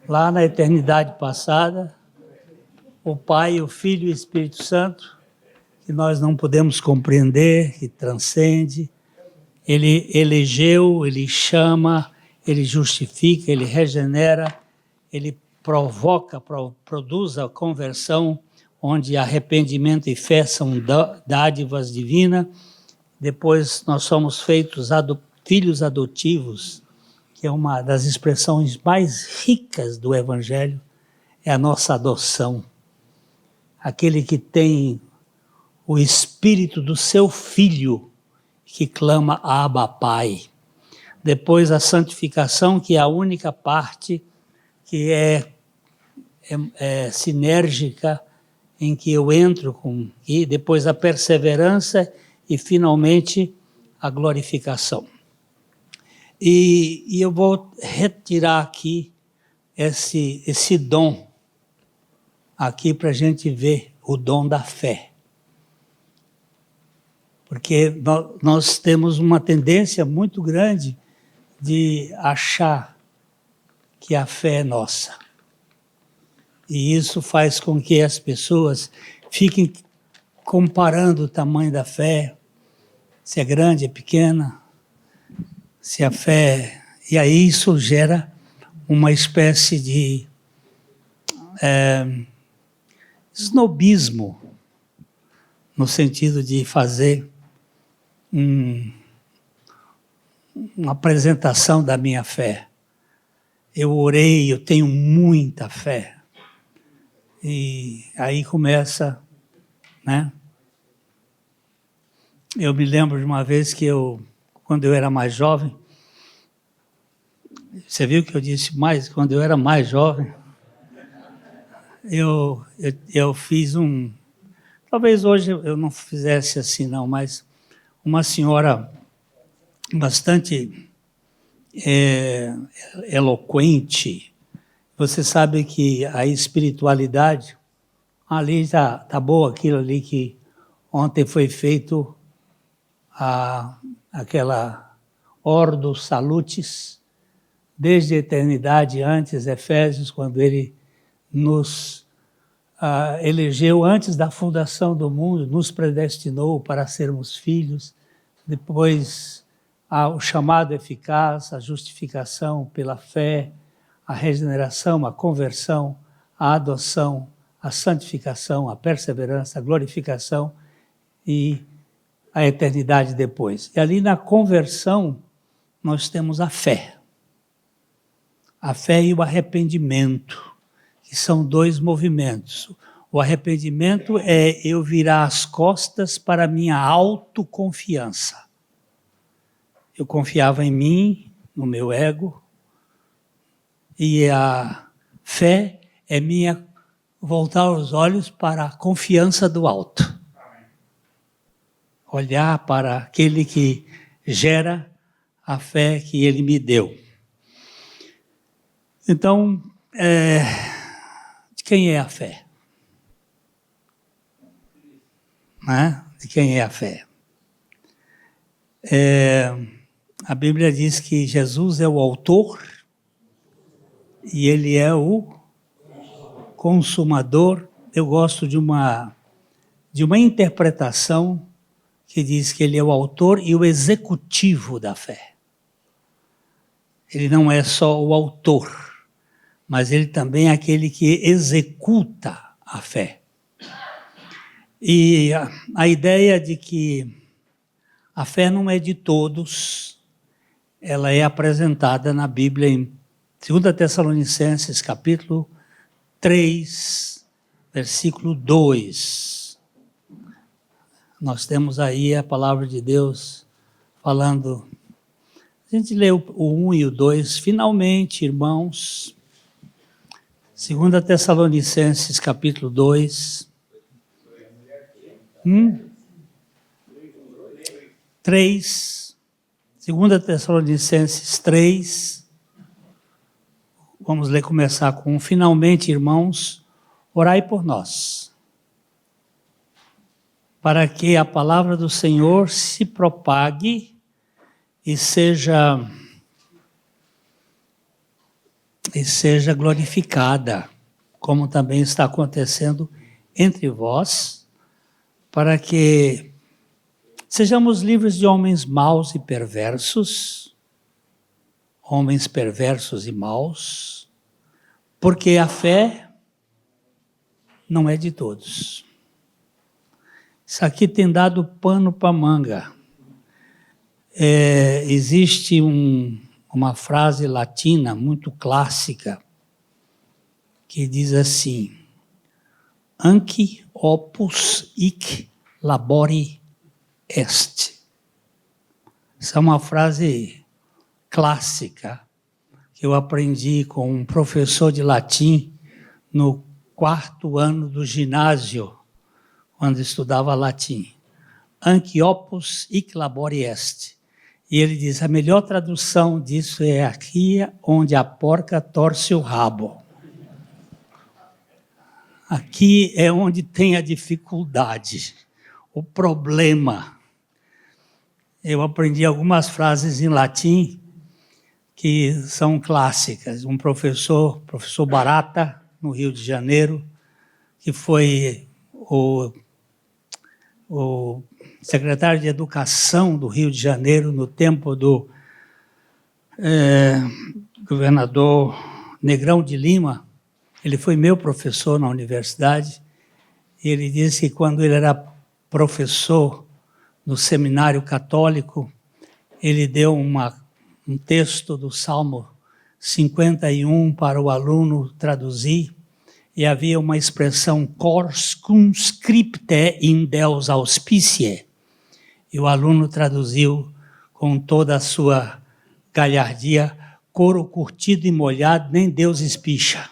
lá na eternidade passada, o Pai, o Filho e o Espírito Santo, que nós não podemos compreender, que transcende. Ele elegeu, ele chama, ele justifica, ele regenera, ele provoca, produz a conversão, onde arrependimento e fé são dádivas divinas. Depois nós somos feitos filhos adotivos, que é uma das expressões mais ricas do Evangelho, é a nossa adoção. Aquele que tem o espírito do seu filho, que clama Abba, Pai. Depois a santificação, que é a única parte que é sinérgica, em que eu entro com... E depois a perseverança e finalmente a glorificação. E eu vou retirar aqui esse dom, aqui para a gente ver o dom da fé. Porque nós temos uma tendência muito grande de achar que a fé é nossa. E isso faz com que as pessoas fiquem comparando o tamanho da fé, se é grande, é pequena, se a fé... E aí isso gera uma espécie de snobismo, no sentido de fazer uma apresentação da minha fé. Eu orei, eu tenho muita fé. E aí começa, né? Eu me lembro de uma vez que quando eu era mais jovem, você viu que eu disse quando eu era mais jovem, eu fiz talvez hoje eu não fizesse assim não, mas uma senhora bastante eloquente. Você sabe que a espiritualidade, ali está boa aquilo ali que ontem foi feito, aquela Ordo Salutis, desde a eternidade antes, Efésios, quando ele nos elegeu antes da fundação do mundo, nos predestinou para sermos filhos, depois o chamado eficaz, a justificação pela fé, a regeneração, a conversão, a adoção, a santificação, a perseverança, a glorificação e a eternidade depois. E ali na conversão nós temos a fé. A fé e o arrependimento, que são dois movimentos. O arrependimento é eu virar as costas para a minha autoconfiança. Eu confiava em mim, no meu ego, e a fé é minha voltar os olhos para a confiança do alto. Olhar para aquele que gera a fé que ele me deu. Então, de quem é a fé? Né? De quem é a fé? A Bíblia diz que Jesus é o autor e ele é o consumador. Eu gosto de uma interpretação que diz que ele é o autor e o executivo da fé. Ele não é só o autor, mas ele também é aquele que executa a fé. E a ideia de que a fé não é de todos, ela é apresentada na Bíblia em 2 Tessalonicenses, capítulo 3, versículo 2. Nós temos aí a palavra de Deus falando. A gente lê o 1 e o 2. Finalmente, irmãos, 2 Tessalonicenses, capítulo 2. 3. 2 Tessalonicenses 3. Vamos ler, começar com: finalmente, irmãos, orai por nós, para que a palavra do Senhor se propague e seja e seja glorificada, como também está acontecendo entre vós, para que sejamos livres de homens maus e perversos, homens perversos e maus, porque a fé não é de todos. Isso aqui tem dado pano para manga. Existe uma frase latina muito clássica que diz assim: Anque opus hic labori est. Essa é uma frase clássica que eu aprendi com um professor de latim no 4º ano do ginásio, quando estudava latim. Anque opus hic labori est. E ele diz, a melhor tradução disso é aqui onde a porca torce o rabo. Aqui é onde tem a dificuldade, o problema. Eu aprendi algumas frases em latim que são clássicas. Um professor Barata, no Rio de Janeiro, que foi o secretário de Educação do Rio de Janeiro no tempo do governador Negrão de Lima. Ele foi meu professor na universidade, e ele disse que quando ele era professor no seminário católico, ele deu um texto do Salmo 51 para o aluno traduzir, e havia uma expressão cors cum scripte in Deus auspicie. E o aluno traduziu com toda a sua galhardia, couro curtido e molhado, nem Deus espicha.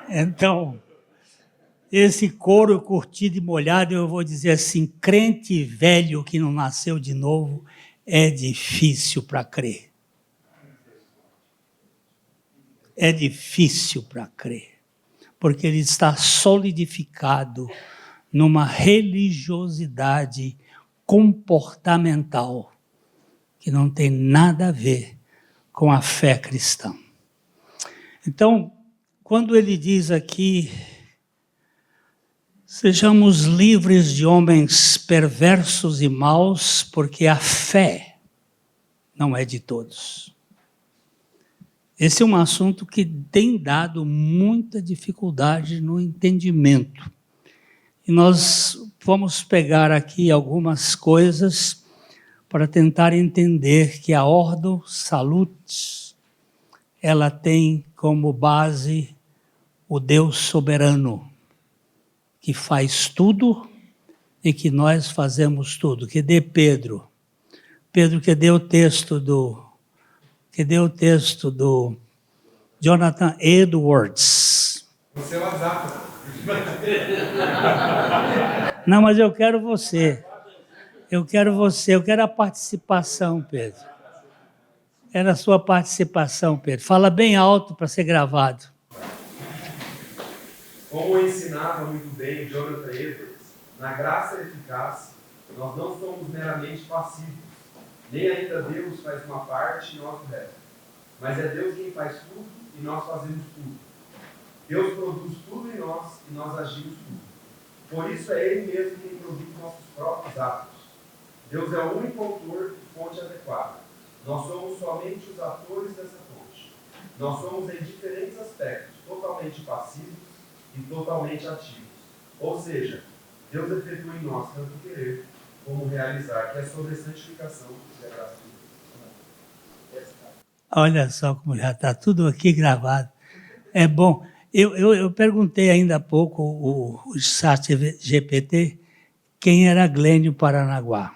Então, esse couro curtido e molhado, eu vou dizer assim, crente velho que não nasceu de novo, é difícil para crer. É difícil para crer, porque ele está solidificado numa religiosidade comportamental que não tem nada a ver com a fé cristã. Então, quando ele diz aqui, sejamos livres de homens perversos e maus, porque a fé não é de todos. Esse é um assunto que tem dado muita dificuldade no entendimento. E nós vamos pegar aqui algumas coisas para tentar entender que a Ordo Salutis, ela tem como base o Deus soberano, que faz tudo e que nós fazemos tudo. Que dê Pedro, que deu o texto do Jonathan Edwards. Você é o WhatsApp. Não, mas eu quero você. Eu quero a participação, Pedro. Era a sua participação, Pedro. Fala bem alto para ser gravado. Como ensinava muito bem Jonathan Edwards, na graça eficaz, nós não somos meramente passivos. Nem ainda Deus faz uma parte e nós o resto. Mas é Deus quem faz tudo e nós fazemos tudo. Deus produz tudo em nós e nós agimos tudo. Por isso é Ele mesmo quem produz nossos próprios atos. Deus é o único autor e fonte adequada. Nós somos somente os atores dessa fonte. Nós somos em diferentes aspectos, totalmente passivos e totalmente ativos. Ou seja, Deus efetua em nós tanto querer como realizar, que é sobre a santificação e a graça de Deus. Olha só como já está tudo aqui gravado. É bom. Eu perguntei ainda há pouco o ChatGPT quem era Glênio Paranaguá.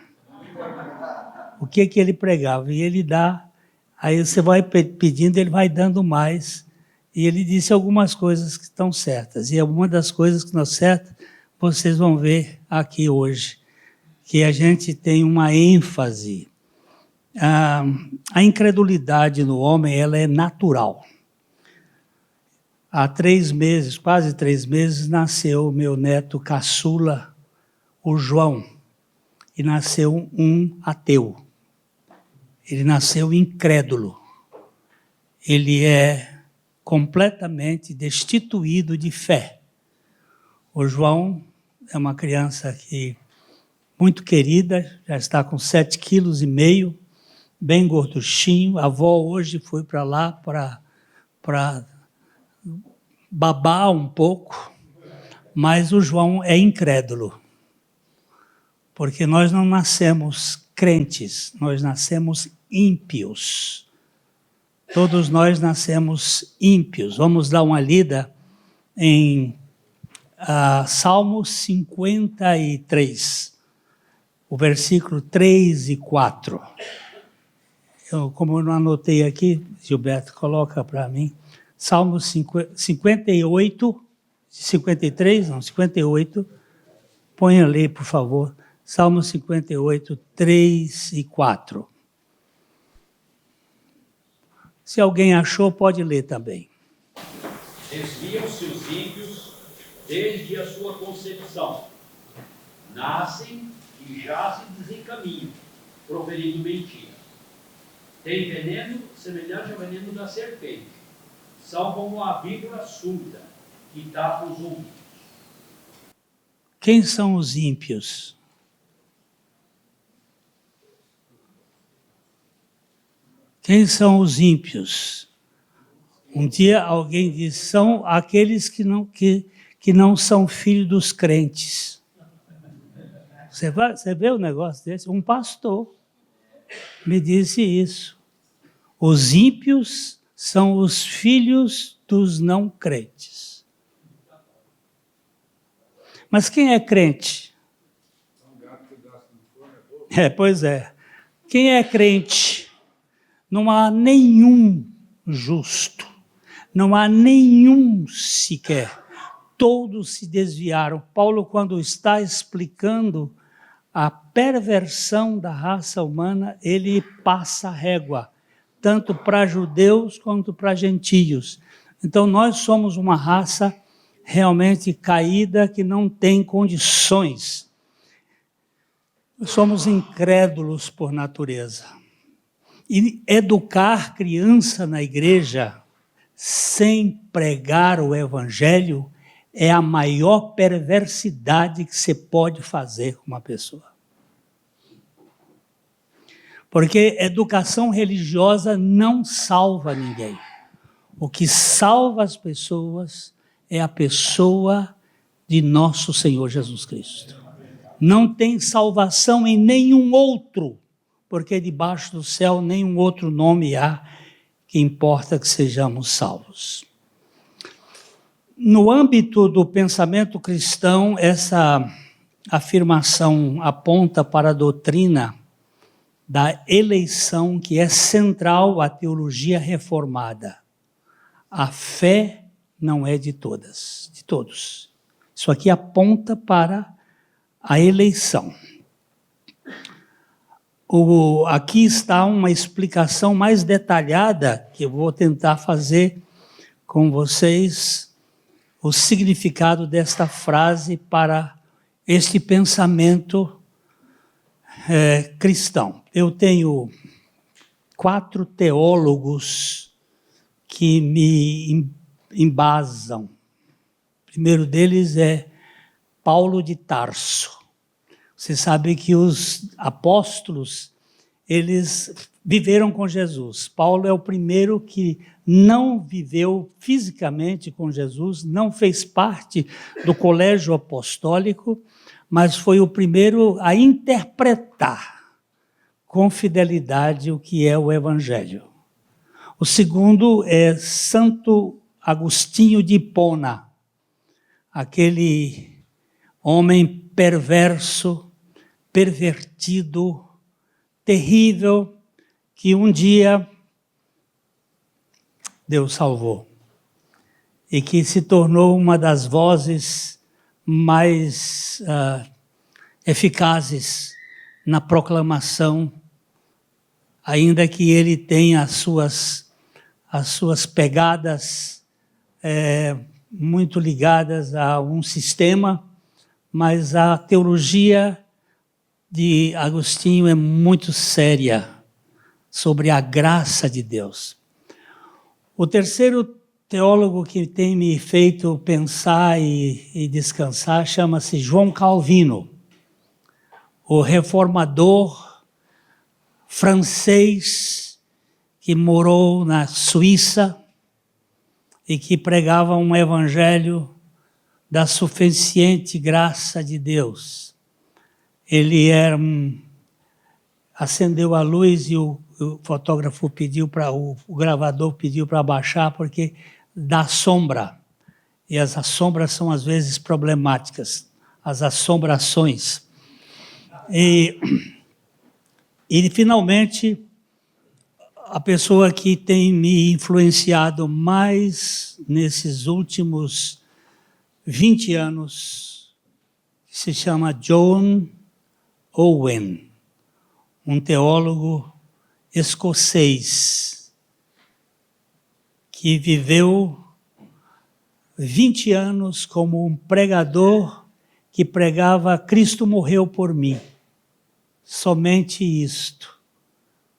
O que ele pregava. E ele dá, aí você vai pedindo, ele vai dando mais. E ele disse algumas coisas que estão certas. E uma das coisas que estão certas, vocês vão ver aqui hoje. Que a gente tem uma ênfase. A incredulidade no homem, ela é natural. Há 3 meses, quase 3 meses, nasceu o meu neto caçula, o João. e nasceu um ateu. Ele nasceu incrédulo. Ele é completamente destituído de fé. O João é uma criança muito querida, já está com 7,5 quilos, bem gorduchinho. A avó hoje foi para lá para babar um pouco, mas o João é incrédulo. Porque nós não nascemos crentes, nós nascemos ímpios. Todos nós nascemos ímpios. Vamos dar uma lida em Salmo 53, o versículo 3 e 4. Como eu não anotei aqui, Gilberto, coloca para mim. Salmo 58, 53, não, 58. Põe ali, por favor. Salmo 58, 3 e 4. Se alguém achou, pode ler também. Desviam-se os ímpios desde a sua concepção. Nascem e já se desencaminham, proferindo mentira. Tem veneno semelhante ao veneno da serpente. São como a víbora surda que tapa os ouvidos. Quem são os ímpios? Quem são os ímpios? Um dia alguém disse, são aqueles que não são filhos dos crentes. Você vê o negócio desse? Um pastor me disse isso. Os ímpios são os filhos dos não crentes. Mas quem é crente? Pois é. Quem é crente? Não há nenhum justo, não há nenhum sequer. Todos se desviaram. Paulo, quando está explicando a perversão da raça humana, ele passa a régua, tanto para judeus quanto para gentios. Então, nós somos uma raça realmente caída, que não tem condições. Somos incrédulos por natureza. E educar criança na igreja sem pregar o evangelho é a maior perversidade que você pode fazer com uma pessoa. Porque educação religiosa não salva ninguém. O que salva as pessoas é a pessoa de nosso Senhor Jesus Cristo. Não tem salvação em nenhum outro, porque debaixo do céu nenhum outro nome há que importa que sejamos salvos. No âmbito do pensamento cristão, essa afirmação aponta para a doutrina da eleição, que é central à teologia reformada. A fé não é de todos. Isso aqui aponta para a eleição. Aqui está uma explicação mais detalhada, que eu vou tentar fazer com vocês, o significado desta frase para este pensamento cristão. Eu tenho 4 teólogos que me embasam. O primeiro deles é Paulo de Tarso. Você sabe que os apóstolos, eles viveram com Jesus. Paulo é o primeiro que não viveu fisicamente com Jesus, não fez parte do colégio apostólico, mas foi o primeiro a interpretar com fidelidade o que é o Evangelho. O segundo é Santo Agostinho de Hipona, aquele homem perverso, pervertido, terrível, que um dia Deus salvou e que se tornou uma das vozes mais eficazes na proclamação, ainda que ele tenha as suas pegadas muito ligadas a um sistema, mas a teologia de Agostinho é muito séria sobre a graça de Deus. O terceiro teólogo que tem me feito pensar e descansar chama-se João Calvino, o reformador francês que morou na Suíça e que pregava um evangelho da suficiente graça de Deus. Ele acendeu a luz e o fotógrafo pediu para o gravador pediu para baixar porque dá sombra. E as sombras são às vezes problemáticas, as assombrações. E finalmente a pessoa que tem me influenciado mais nesses últimos 20 anos se chama John Owen, um teólogo escocês que viveu 20 anos como um pregador que pregava Cristo morreu por mim. Somente isto.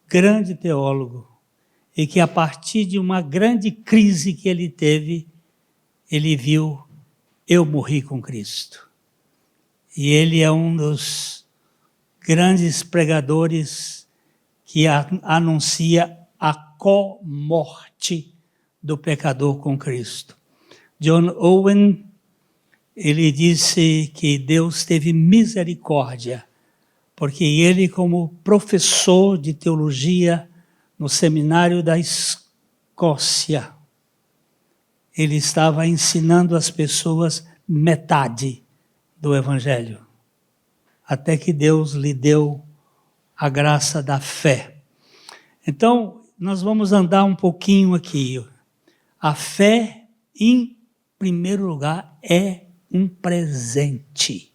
Grande teólogo. E que a partir de uma grande crise que ele teve, ele viu, eu morri com Cristo. E ele é um dos grandes pregadores que anuncia a co-morte do pecador com Cristo. John Owen, ele disse que Deus teve misericórdia, porque ele, como professor de teologia no seminário da Escócia, ele estava ensinando às pessoas metade do Evangelho, até que Deus lhe deu a graça da fé. Então, nós vamos andar um pouquinho aqui. A fé, em primeiro lugar, é um presente,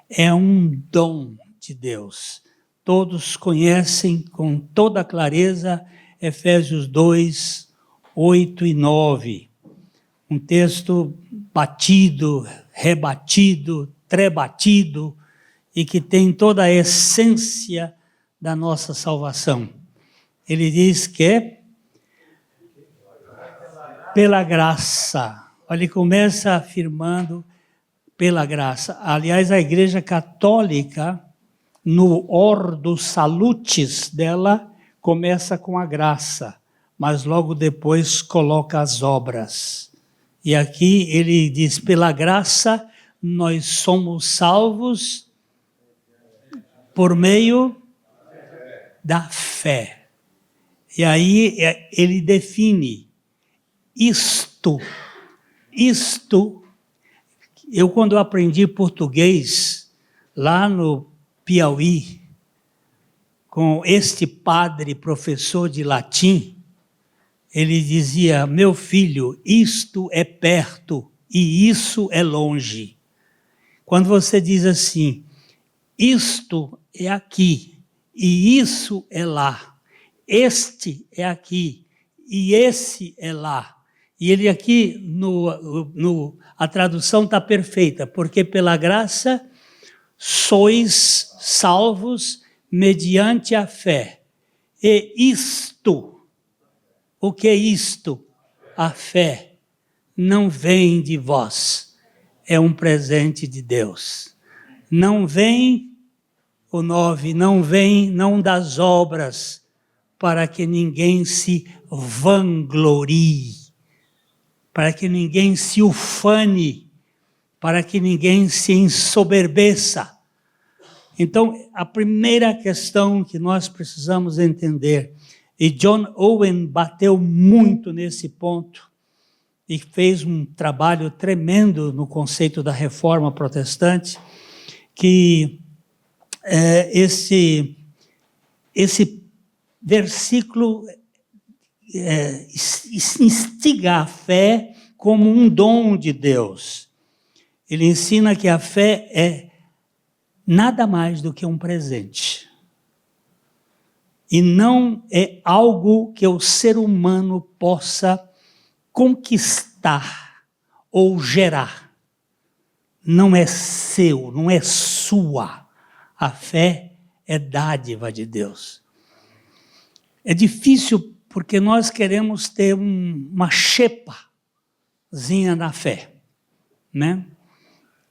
é um dom de Deus. Todos conhecem com toda clareza Efésios 2, 8 e 9. Um texto batido, rebatido, trebatido, e que tem toda a essência da nossa salvação. Ele diz que é pela graça. Ele começa afirmando pela graça. Aliás, a Igreja Católica, no Ordo Salutis dela, começa com a graça, mas logo depois coloca as obras. E aqui ele diz, pela graça nós somos salvos por meio da fé. E aí ele define isto, eu quando aprendi português, lá no Piauí, com este padre, professor de latim, ele dizia, meu filho, isto é perto e isso é longe. Quando você diz assim, isto é aqui e isso é lá, este é aqui e esse é lá. E ele aqui, a tradução está perfeita, porque pela graça sois salvos mediante a fé. E isto, o que é isto? A fé não vem de vós, é um presente de Deus. Não vem, o 9, não das obras, para que ninguém se vanglorie, para que ninguém se ufane, para que ninguém se ensoberbeça. Então, a primeira questão que nós precisamos entender, e John Owen bateu muito nesse ponto, e fez um trabalho tremendo no conceito da reforma protestante, que esse versículo instiga a fé como um dom de Deus. Ele ensina que a fé é nada mais do que um presente. E não é algo que o ser humano possa conquistar ou gerar. Não é seu, não é sua. A fé é dádiva de Deus. É difícil porque nós queremos ter uma xepazinha na fé, né?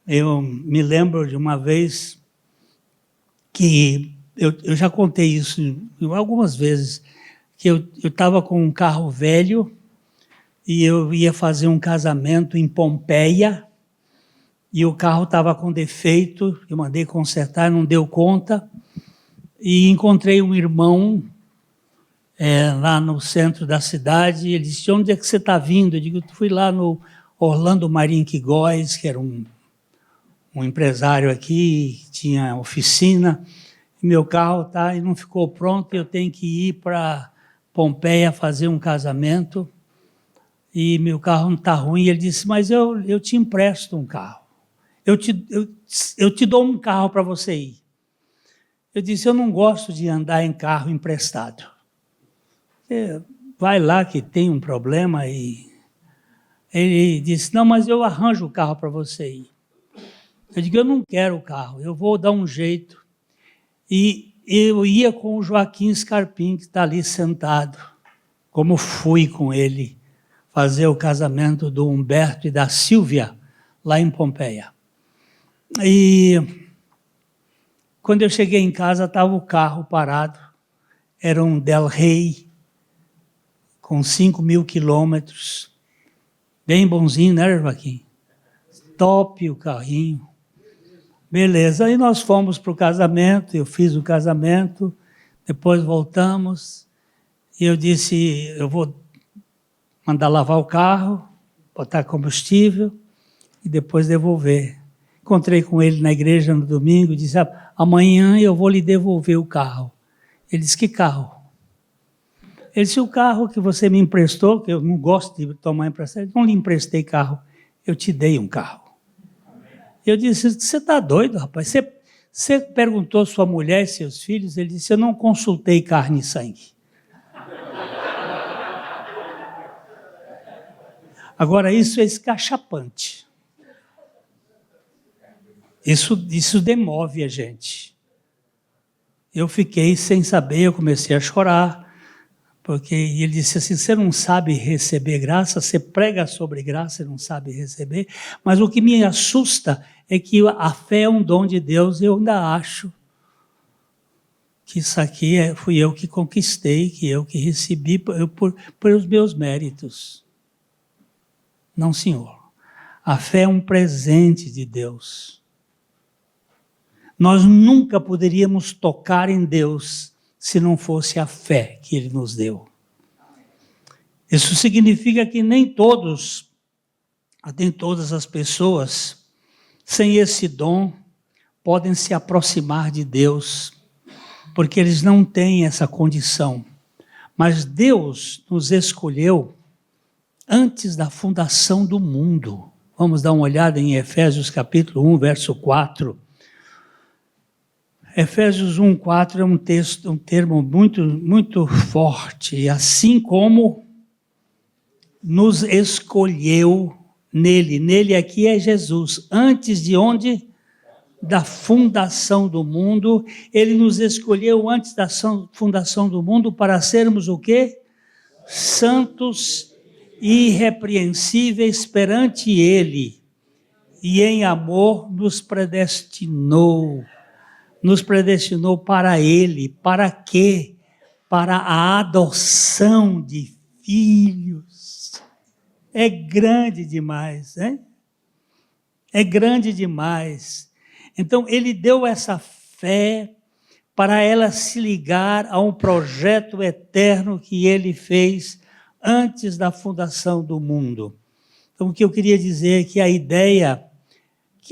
Eu me lembro de uma vez que, eu já contei isso algumas vezes, que eu estava com um carro velho e eu ia fazer um casamento em Pompeia e o carro estava com defeito, eu mandei consertar, não deu conta, e encontrei um irmão lá no centro da cidade, e ele disse, onde é que você está vindo? Eu digo, fui lá no Orlando Marinque Góes, que era um empresário aqui, tinha oficina, e meu carro e não ficou pronto, eu tenho que ir para Pompeia fazer um casamento, e meu carro não está ruim. Ele disse, mas eu te empresto um carro, eu te dou um carro para você ir. Eu disse, eu não gosto de andar em carro emprestado. Você vai lá que tem um problema. E ele disse, não, mas eu arranjo o carro para você ir. Eu digo, eu não quero o carro, eu vou dar um jeito. E eu ia com o Joaquim Scarpim, que está ali sentado, como fui com ele fazer o casamento do Humberto e da Silvia, lá em Pompeia. E quando eu cheguei em casa, estava o carro parado, era um Del Rey, com 5.000 quilômetros, bem bonzinho, né, Joaquim? Top o carrinho. Beleza, aí nós fomos para o casamento, eu fiz o casamento, depois voltamos, e eu disse, eu vou mandar lavar o carro, botar combustível, e depois devolver. Encontrei com ele na igreja no domingo, disse, amanhã eu vou lhe devolver o carro. Ele disse, que carro? Ele disse, o carro que você me emprestou, que eu não gosto de tomar emprestado, não lhe emprestei carro, eu te dei um carro. Eu disse, você está doido, rapaz? Você perguntou sua mulher e seus filhos? Ele disse, eu não consultei carne e sangue. Agora, isso é escachapante. Isso demove a gente. Eu fiquei sem saber, eu comecei a chorar, porque ele disse assim, você não sabe receber graça, você prega sobre graça e não sabe receber, mas o que me assusta é que a fé é um dom de Deus, e eu ainda acho que isso aqui fui eu que conquistei, que eu que recebi por os meus méritos. Não, senhor. A fé é um presente de Deus. Nós nunca poderíamos tocar em Deus se não fosse a fé que Ele nos deu. Isso significa que nem todas as pessoas, sem esse dom, podem se aproximar de Deus, porque eles não têm essa condição. Mas Deus nos escolheu antes da fundação do mundo. Vamos dar uma olhada em Efésios capítulo 1, verso 4. Efésios 1, 4 é um termo muito, muito forte. Assim como nos escolheu nele. Nele aqui é Jesus. Antes de onde? Da fundação do mundo. Ele nos escolheu antes da fundação do mundo para sermos o quê? Santos e irrepreensíveis perante Ele. E em amor nos predestinou. Nos predestinou para Ele. Para quê? Para a adoção de filhos. É grande demais, hein? É grande demais. Então, Ele deu essa fé para ela se ligar a um projeto eterno que Ele fez antes da fundação do mundo. Então, o que eu queria dizer é que a ideia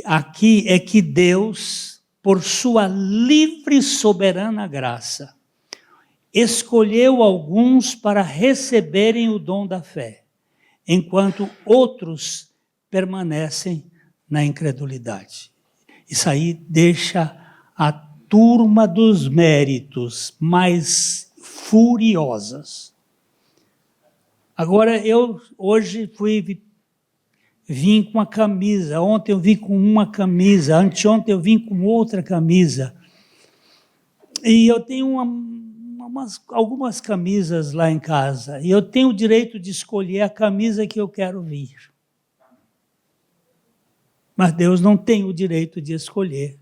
aqui é que Deus, por sua livre e soberana graça, escolheu alguns para receberem o dom da fé, enquanto outros permanecem na incredulidade. Isso aí deixa a turma dos méritos mais furiosas. Agora, eu hoje vim com uma camisa, ontem eu vim com uma camisa, anteontem eu vim com outra camisa. E eu tenho algumas camisas lá em casa, e eu tenho o direito de escolher a camisa que eu quero vir. Mas Deus não tem o direito de escolher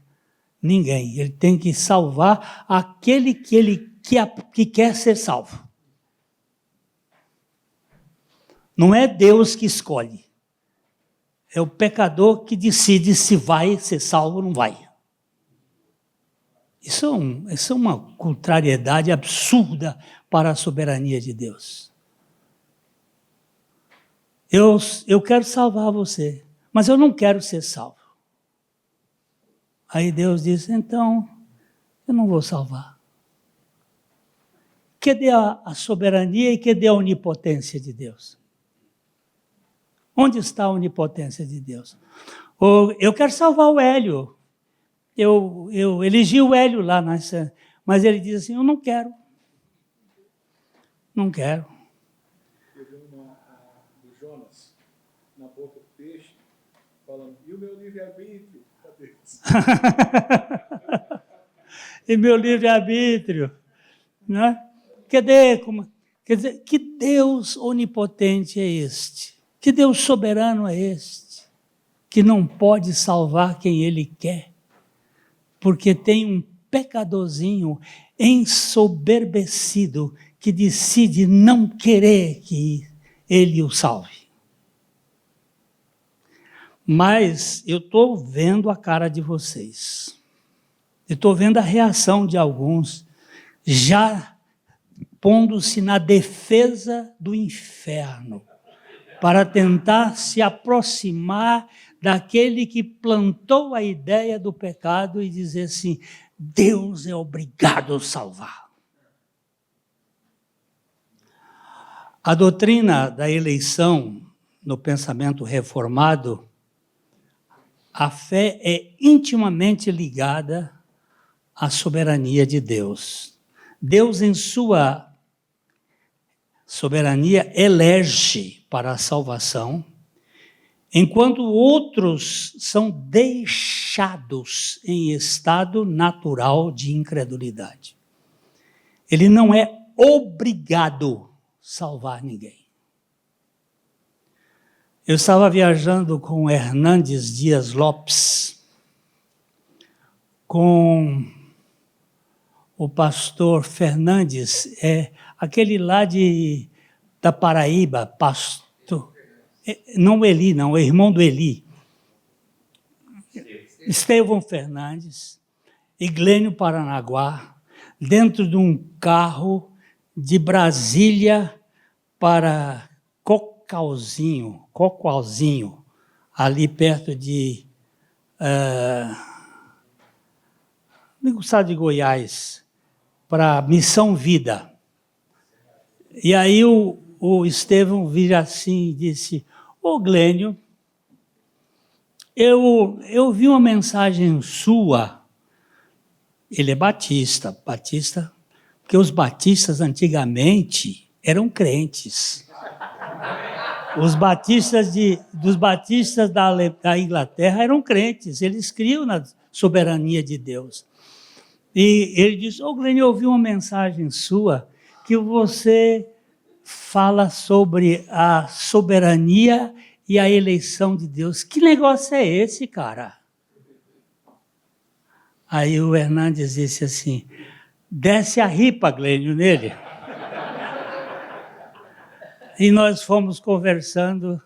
ninguém. Ele tem que salvar aquele que quer ser salvo. Não é Deus que escolhe. É o pecador que decide se vai ser salvo ou não vai. Isso é uma contrariedade absurda para a soberania de Deus. Eu quero salvar você, mas eu não quero ser salvo. Aí Deus diz, então, eu não vou salvar. Cadê a soberania e cadê a onipotência de Deus? Onde está a onipotência de Deus? Eu quero salvar o Hélio. Eu elegi o Hélio lá, mas ele diz assim, eu não quero. Não quero. Eu vi uma do Jonas, na boca do peixe, falando, e o meu livre-arbítrio? Cadê isso? E meu livre-arbítrio? Né? Quer dizer, que Deus onipotente é este? Que Deus soberano é este? Que não pode salvar quem Ele quer, porque tem um pecadorzinho ensoberbecido que decide não querer que Ele o salve. Mas eu estou vendo a cara de vocês. Eu estou vendo a reação de alguns, já pondo-se na defesa do inferno, para tentar se aproximar daquele que plantou a ideia do pecado e dizer assim, Deus é obrigado a salvar. A doutrina da eleição no pensamento reformado, a fé é intimamente ligada à soberania de Deus. Deus, em sua soberania, elege para a salvação, enquanto outros são deixados em estado natural de incredulidade. Ele não é obrigado a salvar ninguém. Eu estava viajando com Hernandes Dias Lopes, com o pastor Fernandes, aquele lá da Paraíba, pastor, não Eli, não, é irmão do Eli, Estevão Fernandes e Glênio Paranaguá, dentro de um carro de Brasília para Cocoalzinho, ali perto no estado de Goiás, para Missão Vida. E aí o Estevão vira assim e disse, ô Glênio, eu vi uma mensagem sua, ele é batista, porque os batistas antigamente eram crentes. Os batistas da Inglaterra eram crentes, eles criam na soberania de Deus. E ele disse, ô Glênio, eu ouvi uma mensagem sua que você fala sobre a soberania e a eleição de Deus. Que negócio é esse, cara? Aí o Hernandes disse assim, desce a ripa, Glênio, nele. E nós fomos conversando,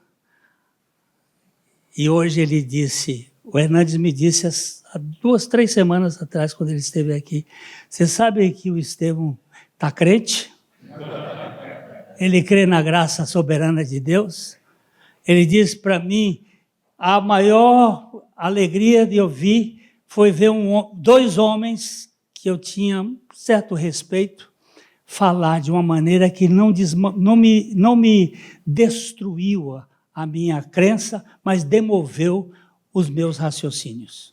e hoje ele disse, o Hernandes me disse há 2, 3 semanas atrás, quando ele esteve aqui, você sabe que o Estevão está crente? Ele crê na graça soberana de Deus? Ele disse para mim, a maior alegria de ouvir foi ver 2 homens que eu tinha certo respeito, falar de uma maneira que não me destruiu a minha crença, mas demoveu os meus raciocínios.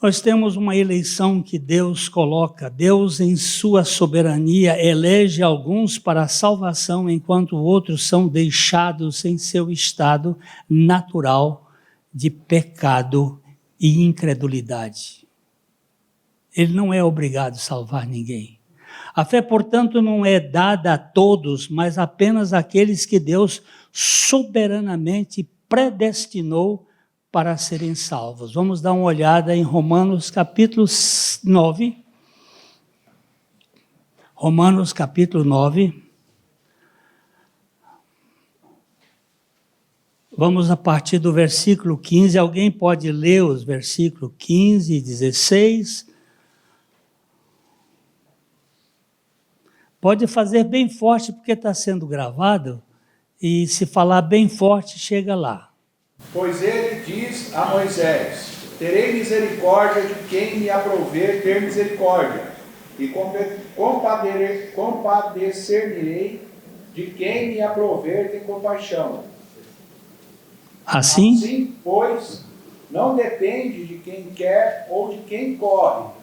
Nós temos uma eleição que Deus coloca. Deus, em sua soberania, elege alguns para a salvação, enquanto outros são deixados em seu estado natural de pecado e incredulidade. Ele não é obrigado a salvar ninguém. A fé, portanto, não é dada a todos, mas apenas àqueles que Deus soberanamente predestinou para serem salvos. Vamos dar uma olhada em Romanos capítulo 9. Romanos capítulo 9. Vamos a partir do versículo 15. Alguém pode ler os versículos 15 e 16? Pode fazer bem forte, porque está sendo gravado, e se falar bem forte, chega lá. Pois ele diz a Moisés: terei misericórdia de quem me aprouver ter misericórdia, e compadecer-me-ei de quem me aprouver ter compaixão. Assim, pois, não depende de quem quer ou de quem corre,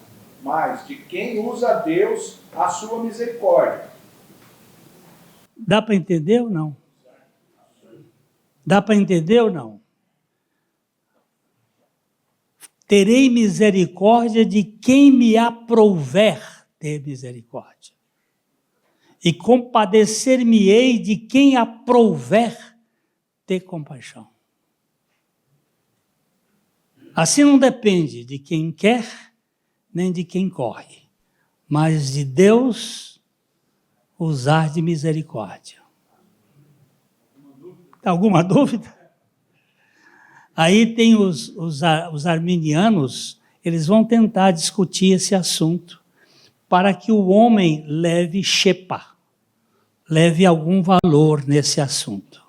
mas de quem usa Deus a sua misericórdia. Dá para entender ou não? Dá para entender ou não? Terei misericórdia de quem me aprouver ter misericórdia. E compadecer-me-ei de quem aprouver ter compaixão. Assim não depende de quem quer, nem de quem corre, mas de Deus usar de misericórdia. Alguma dúvida? Aí tem os arminianos, eles vão tentar discutir esse assunto para que o homem leve shepa, leve algum valor nesse assunto.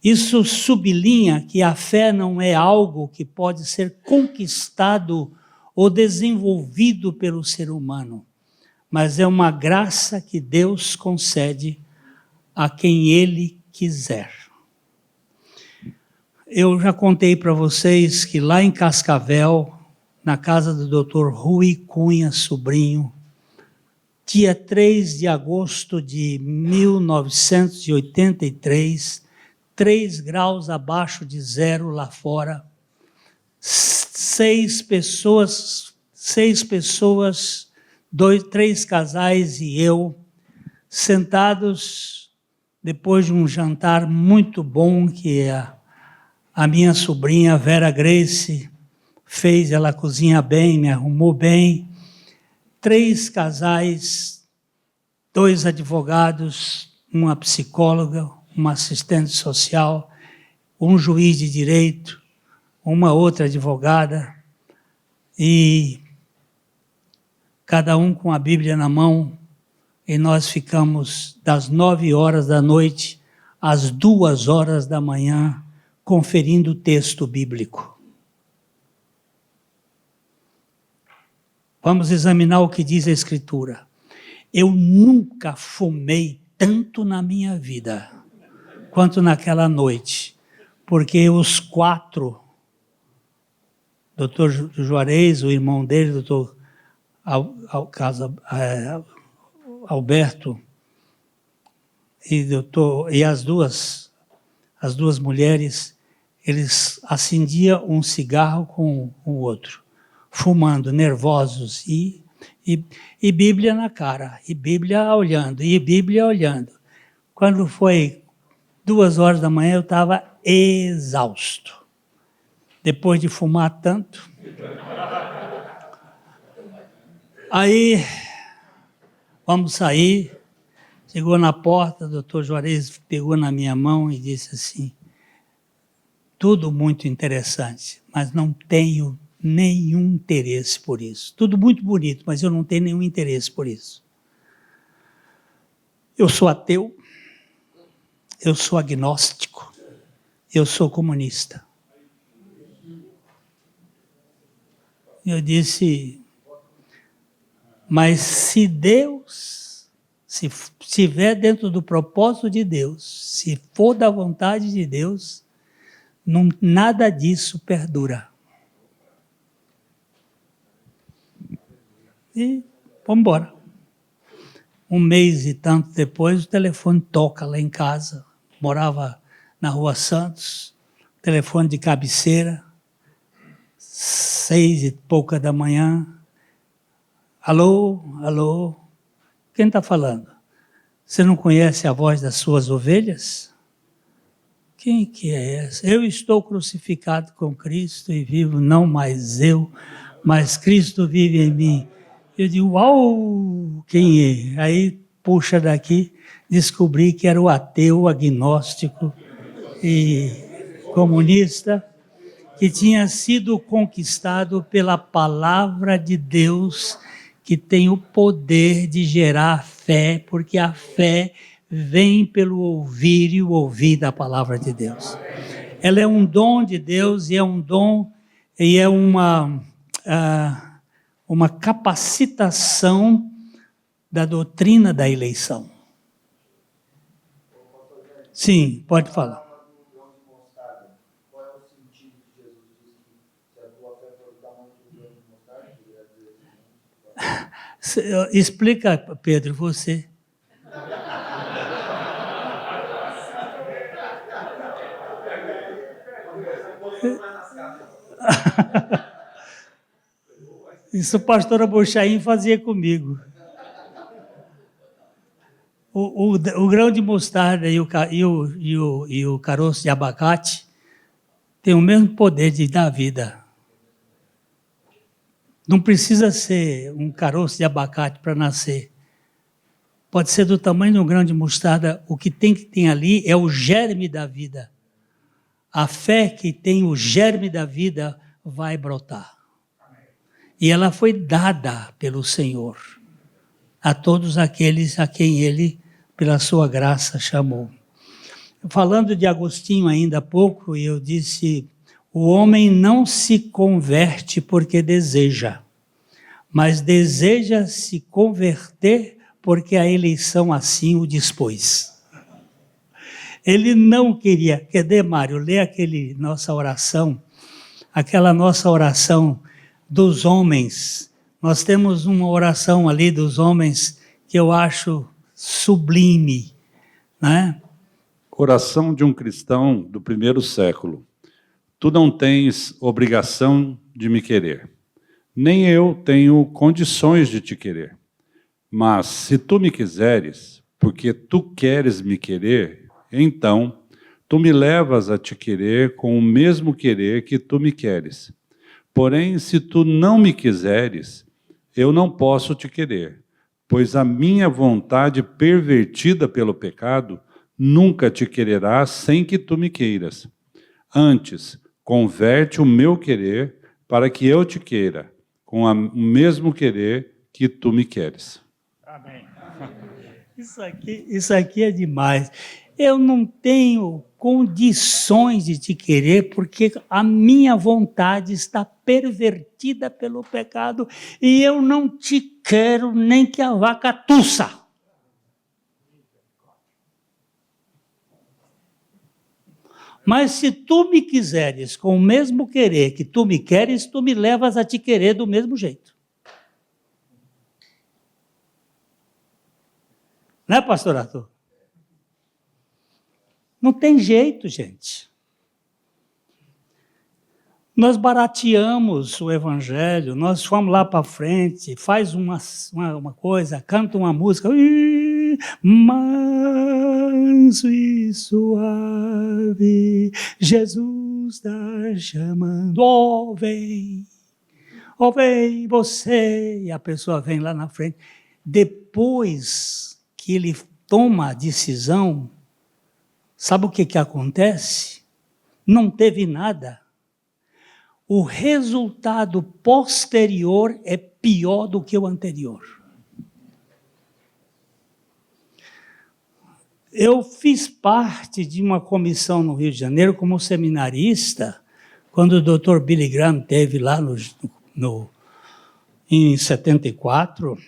Isso sublinha que a fé não é algo que pode ser conquistado ou desenvolvido pelo ser humano, mas é uma graça que Deus concede a quem Ele quiser. Eu já contei para vocês que lá em Cascavel, na casa do Dr. Rui Cunha Sobrinho, dia 3 de agosto de 1983, 3 graus abaixo de zero lá fora, 6 pessoas, 3 casais e eu, sentados depois de um jantar muito bom que a minha sobrinha Vera Grace fez, ela cozinha bem, me arrumou bem, 3 casais, 2 advogados, uma psicóloga, uma assistente social, um juiz de direito, uma outra advogada, e cada um com a Bíblia na mão, e nós ficamos das 9 horas da noite às 2 horas da manhã, conferindo o texto bíblico. Vamos examinar o que diz a Escritura. Eu nunca fumei tanto na minha vida quanto naquela noite, porque os 4, Dr. Juarez, o irmão dele, Dr. Alberto, e as duas mulheres, eles acendiam um cigarro com o outro, fumando, nervosos, e Bíblia na cara, e Bíblia olhando, e Bíblia olhando. Quando foi 2 horas da manhã, eu estava exausto. Depois de fumar tanto. Aí, vamos sair. Chegou na porta, o doutor Juarez pegou na minha mão e disse assim: tudo muito interessante, mas não tenho nenhum interesse por isso. Tudo muito bonito, mas eu não tenho nenhum interesse por isso. Eu sou ateu, eu sou agnóstico, eu sou comunista. Eu disse, mas se Deus, se estiver dentro do propósito de Deus, se for da vontade de Deus, nada disso perdura. E vamos embora. 1 mês e tanto depois, o telefone toca lá em casa. Morava na Rua Santos, telefone de cabeceira. 6h pouca da manhã. Alô, alô, quem está falando? Você não conhece a voz das suas ovelhas? Quem que é essa? Eu estou crucificado com Cristo e vivo, não mais eu, mas Cristo vive em mim. Eu digo, uau, quem é? Aí puxa daqui, descobri que era o ateu, agnóstico e comunista, que tinha sido conquistado pela palavra de Deus, que tem o poder de gerar fé, porque a fé vem pelo ouvir e o ouvir da palavra de Deus. Ela é um dom de Deus e é um dom e é uma capacitação da doutrina da eleição. Sim, pode falar. Explica, Pedro, você. Isso o pastor Abuchaim fazia comigo. O grão de mostarda e o caroço de abacate tem o mesmo poder de dar vida. Não precisa ser um caroço de abacate para nascer. Pode ser do tamanho de um grão de mostarda. O que tem ali é o germe da vida. A fé que tem o germe da vida vai brotar. E ela foi dada pelo Senhor a todos aqueles a quem Ele, pela sua graça, chamou. Falando de Agostinho ainda há pouco, eu disse, o homem não se converte porque deseja, mas deseja se converter porque a eleição assim o dispôs. Ele não queria. Quer dizer, Mário, lê aquela nossa oração dos homens. Nós temos uma oração ali dos homens que eu acho sublime, né? Oração de um cristão do primeiro século. Tu não tens obrigação de me querer, nem eu tenho condições de te querer. Mas se tu me quiseres, porque tu queres me querer, então tu me levas a te querer com o mesmo querer que tu me queres. Porém, se tu não me quiseres, eu não posso te querer, pois a minha vontade pervertida pelo pecado nunca te quererá sem que tu me queiras. Antes, converte o meu querer para que eu te queira, com o mesmo querer que tu me queres. Amém. Isso aqui é demais. Eu não tenho condições de te querer porque a minha vontade está pervertida pelo pecado e eu não te quero nem que a vaca tussa. Mas se tu me quiseres com o mesmo querer que tu me queres, tu me levas a te querer do mesmo jeito. Né, pastor Arthur? Não tem jeito, gente. Nós barateamos o evangelho, nós vamos lá para frente, faz uma coisa, canta uma música, manso e suave, Jesus está chamando, ó vem você, e a pessoa vem lá na frente. Depois que ele toma a decisão, sabe o que acontece? Não teve nada. O resultado posterior é pior do que o anterior. Eu fiz parte de uma comissão no Rio de Janeiro como seminarista, quando o Dr. Billy Graham esteve lá em 74.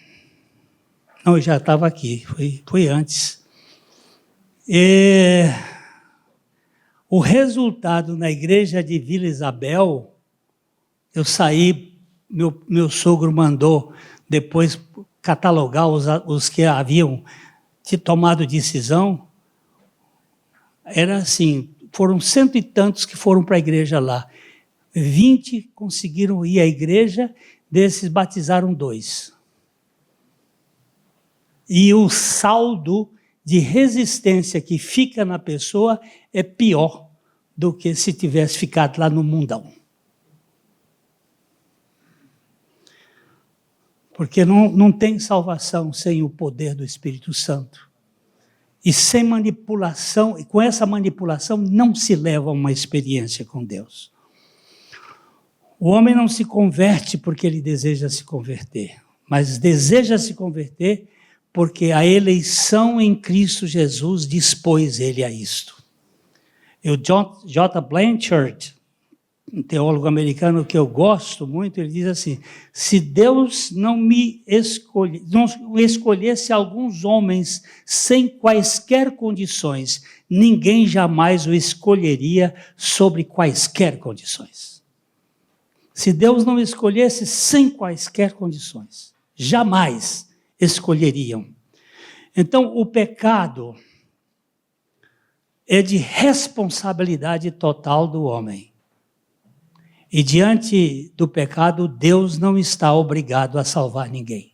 Não, eu já estava aqui, foi antes. O resultado na igreja de Vila Isabel, eu saí, meu sogro mandou depois catalogar os que haviam tomado decisão. Era assim, foram 100 e tantos que foram para a igreja lá. 20 conseguiram ir à igreja, desses batizaram 2. E o saldo de resistência que fica na pessoa é pior do que se tivesse ficado lá no mundão. Porque não tem salvação sem o poder do Espírito Santo. E sem manipulação, e com essa manipulação não se leva a uma experiência com Deus. O homem não se converte porque ele deseja se converter, mas deseja se converter porque a eleição em Cristo Jesus dispôs ele a isto. E o J. Blanchard, um teólogo americano que eu gosto muito, ele diz assim: se Deus não escolhesse alguns homens sem quaisquer condições, ninguém jamais o escolheria sobre quaisquer condições. Se Deus não escolhesse sem quaisquer condições, jamais escolheriam. Então, o pecado é de responsabilidade total do homem. E diante do pecado, Deus não está obrigado a salvar ninguém.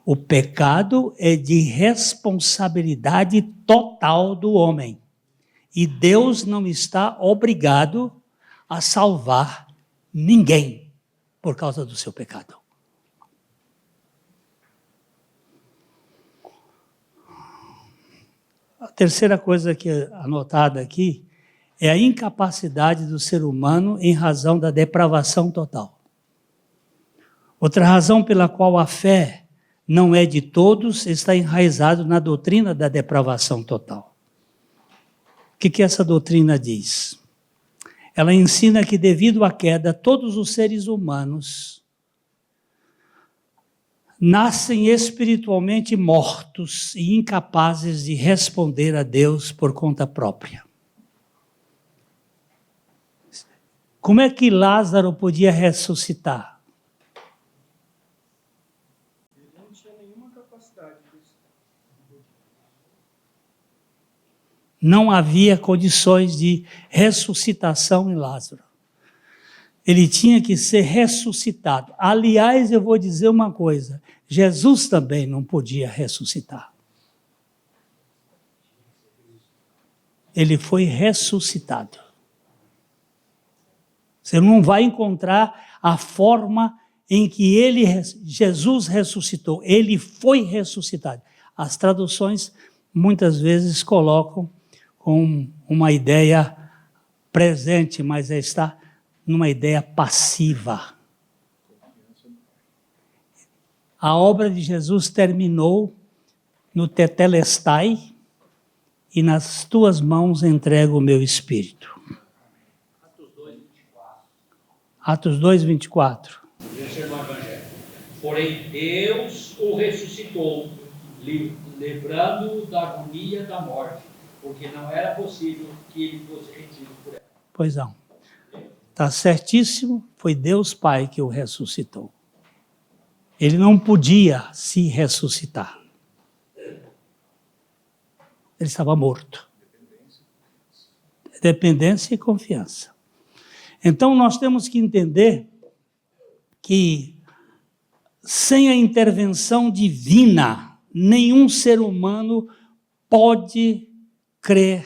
O pecado é de responsabilidade total do homem. E Deus não está obrigado a salvar ninguém por causa do seu pecado. A terceira coisa que é anotada aqui é a incapacidade do ser humano em razão da depravação total. Outra razão pela qual a fé não é de todos está enraizado na doutrina da depravação total. O que essa doutrina diz? Ela ensina que devido à queda, todos os seres humanos nascem espiritualmente mortos e incapazes de responder a Deus por conta própria. Como é que Lázaro podia ressuscitar? Ele não tinha nenhuma capacidade disso. Não havia condições de ressuscitação em Lázaro. Ele tinha que ser ressuscitado. Aliás, eu vou dizer uma coisa, Jesus também não podia ressuscitar. Ele foi ressuscitado. Você não vai encontrar a forma em que Jesus ressuscitou. Ele foi ressuscitado. As traduções muitas vezes colocam com uma ideia presente, mas está numa ideia passiva. A obra de Jesus terminou no tetelestai e nas tuas mãos entrego o meu espírito. Atos 2, 24. Terceiro evangelho. Porém, Deus o ressuscitou, livrando-o da agonia da morte, porque não era possível que ele fosse retido por ela. Pois não. Está certíssimo, foi Deus Pai que o ressuscitou. Ele não podia se ressuscitar. Ele estava morto. Dependência e confiança. Então nós temos que entender que sem a intervenção divina, nenhum ser humano pode crer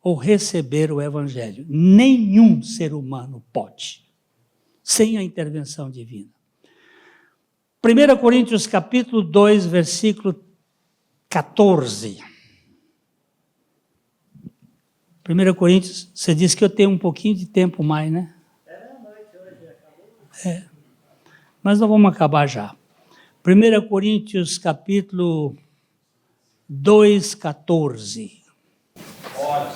ou receber o Evangelho. Nenhum ser humano pode, sem a intervenção divina. 1 Coríntios capítulo 2, versículo 14. 1 Coríntios, você disse que eu tenho um pouquinho de tempo mais, né? É. Mas nós vamos acabar já. 1 Coríntios capítulo 2, 14. Ora,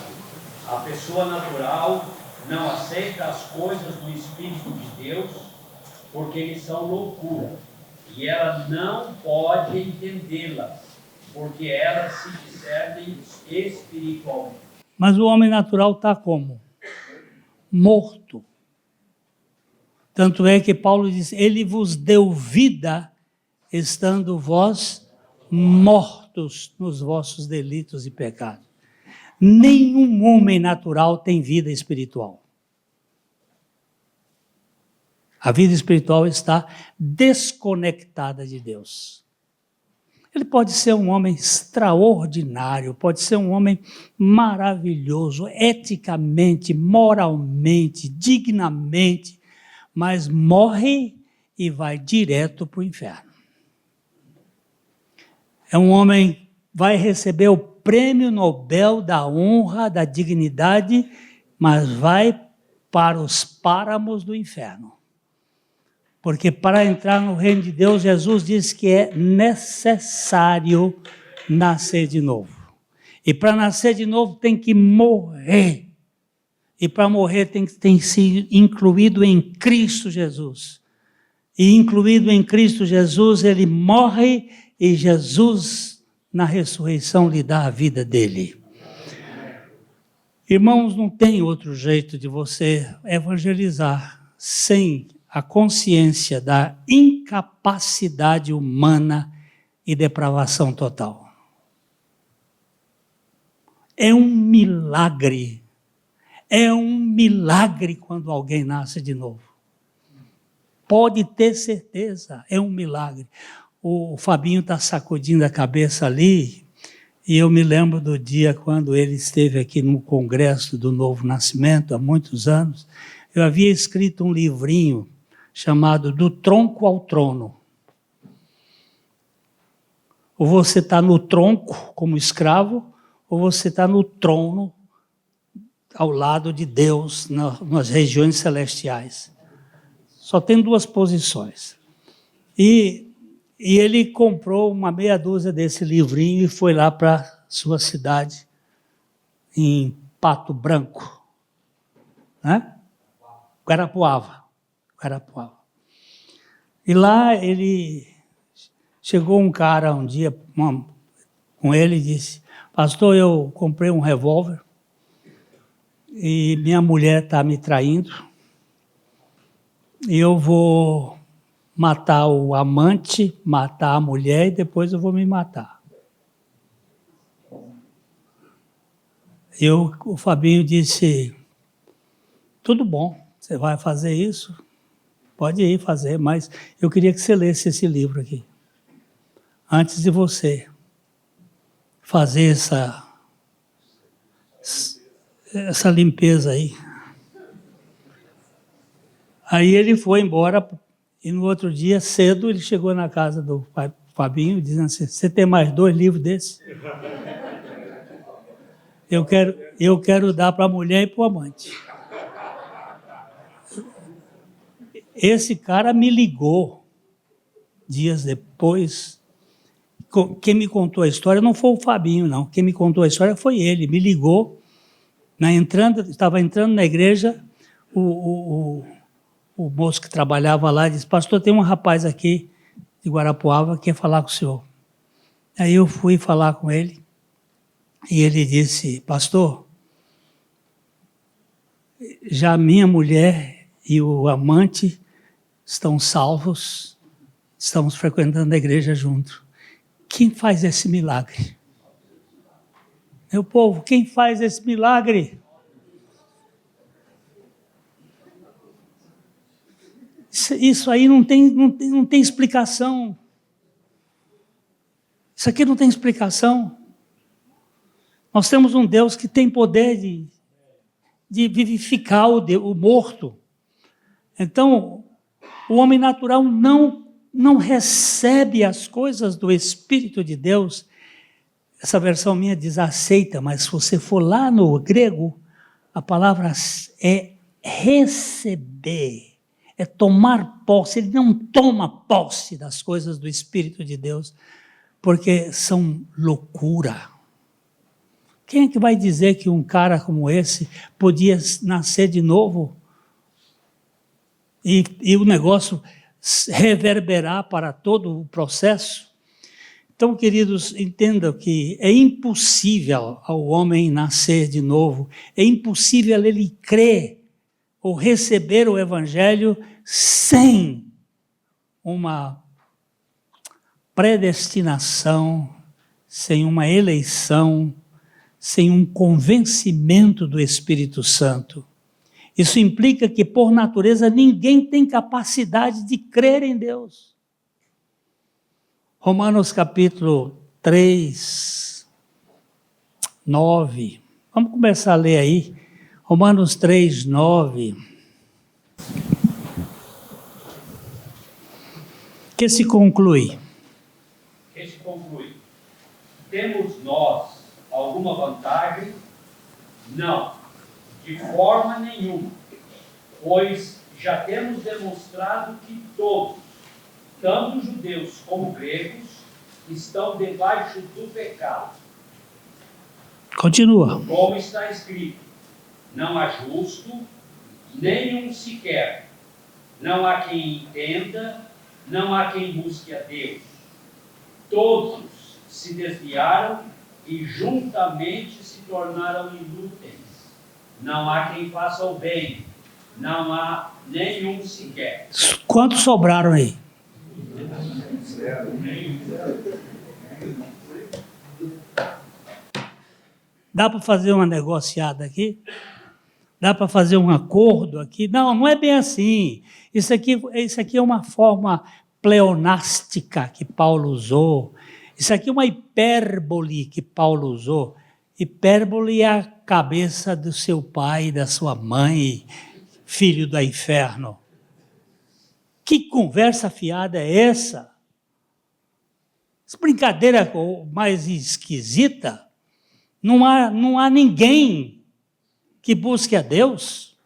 a pessoa natural não aceita as coisas do Espírito de Deus, porque eles são loucura, e ela não pode entendê-las, porque elas se discernem espiritualmente. Mas o homem natural está como? Morto. Tanto é que Paulo diz, ele vos deu vida, estando vós mortos nos vossos delitos e pecados. Nenhum homem natural tem vida espiritual. A vida espiritual está desconectada de Deus. Ele pode ser um homem extraordinário, pode ser um homem maravilhoso, eticamente, moralmente, dignamente, mas morre e vai direto para o inferno. É um homem, vai receber o prêmio Nobel da honra, da dignidade, mas vai para os páramos do inferno. Porque para entrar no reino de Deus, Jesus diz que é necessário nascer de novo. E para nascer de novo tem que morrer. E para morrer tem que ser incluído em Cristo Jesus. E incluído em Cristo Jesus, ele morre e Jesus, na ressurreição, lhe dá a vida dele. Irmãos, não tem outro jeito de você evangelizar sem a consciência da incapacidade humana e depravação total. É um milagre quando alguém nasce de novo. Pode ter certeza, é um milagre. O Fabinho está sacudindo a cabeça ali, e eu me lembro do dia quando ele esteve aqui no Congresso do Novo Nascimento, há muitos anos. Eu havia escrito um livrinho chamado Do Tronco ao Trono. Ou você está no tronco como escravo, ou você está no trono ao lado de Deus, nas regiões celestiais. Só tem duas posições. E ele comprou uma meia dúzia desse livrinho e foi lá para sua cidade, em Pato Branco, né? Guarapuava. E lá chegou um cara um dia com ele e disse: pastor, eu comprei um revólver e minha mulher está me traindo e eu vou matar o amante, matar a mulher e depois eu vou me matar. O Fabinho disse: tudo bom, você vai fazer isso? Pode ir fazer, mas eu queria que você lesse esse livro aqui. Antes de você fazer essa limpeza aí. Aí ele foi embora e no outro dia, cedo, ele chegou na casa do Fabinho dizendo assim: você tem mais 2 livros desses? Eu quero dar para a mulher e para o amante. Esse cara me ligou dias depois. Quem me contou a história não foi o Fabinho, não. Quem me contou a história foi ele. Me ligou, estava entrando na igreja, o moço que trabalhava lá disse: pastor, tem um rapaz aqui de Guarapuava que quer falar com o senhor. Aí eu fui falar com ele e ele disse: pastor, já minha mulher e o amante estão salvos, estamos frequentando a igreja junto. Quem faz esse milagre? Meu povo, quem faz esse milagre? Isso aí não tem explicação. Isso aqui não tem explicação. Nós temos um Deus que tem poder de vivificar o morto. Então, o homem natural não recebe as coisas do Espírito de Deus. Essa versão minha diz aceita, mas se você for lá no grego, a palavra é receber, é tomar posse. Ele não toma posse das coisas do Espírito de Deus, porque são loucura. Quem é que vai dizer que um cara como esse podia nascer de novo e o negócio reverberar para todo o processo? Então, queridos, entendam que é impossível ao homem nascer de novo, é impossível ele crer ou receber o Evangelho sem uma predestinação, sem uma eleição, sem um convencimento do Espírito Santo. Isso implica que, por natureza, ninguém tem capacidade de crer em Deus. Romanos capítulo 3, 9. Vamos começar a ler aí. Romanos 3, 9. Que se conclui? Temos nós alguma vantagem? Não, de forma nenhuma, pois já temos demonstrado que todos, tanto judeus como gregos, estão debaixo do pecado. Continua. Como está escrito, não há justo, nenhum sequer. Não há quem entenda, não há quem busque a Deus. Todos se desviaram e juntamente se tornaram inúteis. Não há quem faça o bem, não há nenhum sequer. Quantos sobraram aí? Dá para fazer uma negociada aqui? Dá para fazer um acordo aqui? Não, não é bem assim. Isso aqui é uma forma pleonástica que Paulo usou. Isso aqui é uma hipérbole que Paulo usou. Hipérbole é a cabeça do seu pai, da sua mãe, filho do inferno. Que conversa fiada é essa? Essa brincadeira mais esquisita. Não há ninguém que busque a Deus.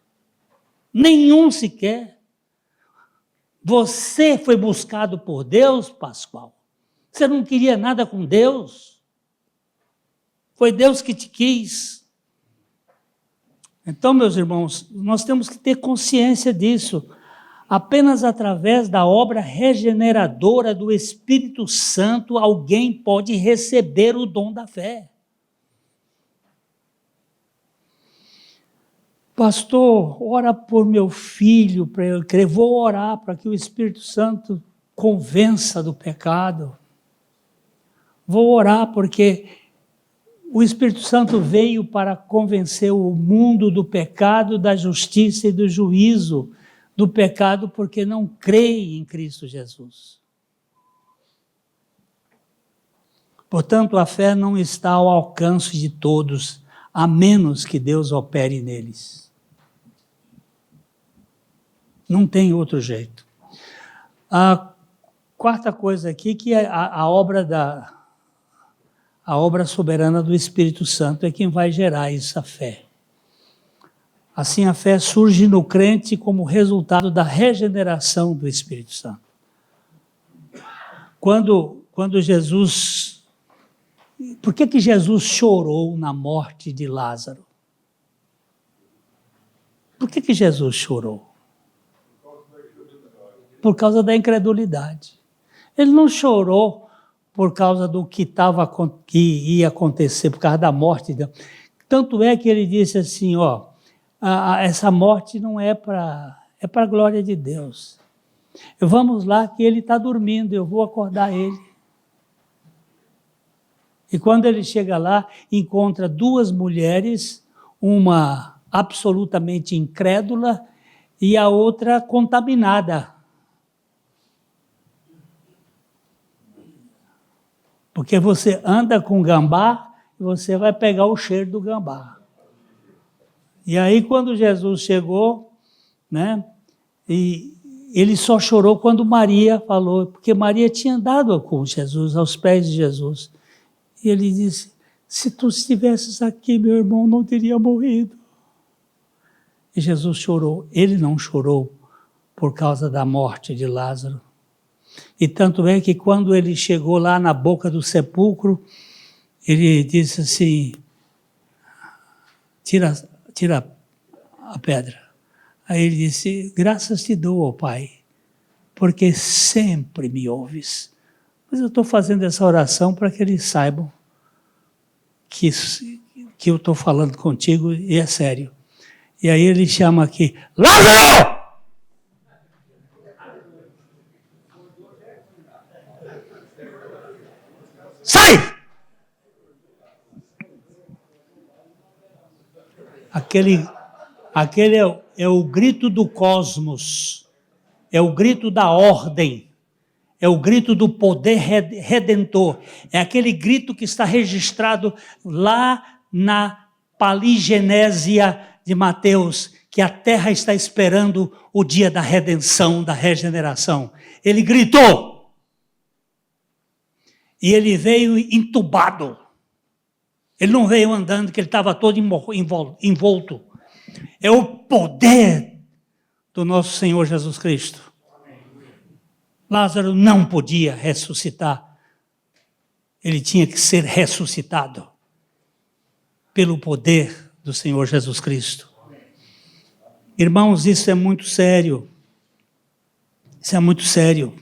Nenhum sequer. Você foi buscado por Deus, Pascoal. Você não queria nada com Deus. Foi Deus que te quis. Então, meus irmãos, nós temos que ter consciência disso. Apenas através da obra regeneradora do Espírito Santo, alguém pode receber o dom da fé. Pastor, ora por meu filho para eu crer. Vou orar para que o Espírito Santo convença do pecado. Vou orar porque o Espírito Santo veio para convencer o mundo do pecado, da justiça e do juízo. Do pecado porque não crê em Cristo Jesus. Portanto, a fé não está ao alcance de todos, a menos que Deus opere neles. Não tem outro jeito. A quarta coisa aqui, que é a obra soberana do Espírito Santo é quem vai gerar essa fé. Assim, a fé surge no crente como resultado da regeneração do Espírito Santo. Quando Jesus... Por que Jesus chorou na morte de Lázaro? Por que Jesus chorou? Por causa da incredulidade. Ele não chorou por causa do que ia acontecer, por causa da morte dele. Tanto é que ele disse assim, essa morte não é para a glória de Deus. Vamos lá que ele está dormindo, eu vou acordar ele. E quando ele chega lá, encontra duas mulheres, uma absolutamente incrédula e a outra contaminada. Porque você anda com gambá e você vai pegar o cheiro do gambá. E aí, quando Jesus chegou, e ele só chorou quando Maria falou, porque Maria tinha andado com Jesus, aos pés de Jesus. E ele disse, se tu estivesses aqui, meu irmão não teria morrido. E Jesus chorou. Ele não chorou por causa da morte de Lázaro. E tanto é que quando ele chegou lá na boca do sepulcro, ele disse assim, tira a pedra. Aí ele disse, graças te dou, ó Pai, porque sempre me ouves. Mas eu estou fazendo essa oração para que eles saibam que eu estou falando contigo e é sério. E aí ele chama aqui, Lázaro! Sai! Aquele é o grito do cosmos, é o grito da ordem, é o grito do poder redentor, é aquele grito que está registrado lá na Paligenésia de Mateus, que a terra está esperando o dia da redenção, da regeneração. Ele gritou, e ele veio entubado, ele não veio andando, que ele estava todo envolto. É o poder do nosso Senhor Jesus Cristo. Lázaro não podia ressuscitar. Ele tinha que ser ressuscitado pelo poder do Senhor Jesus Cristo. Irmãos, isso é muito sério. Isso é muito sério.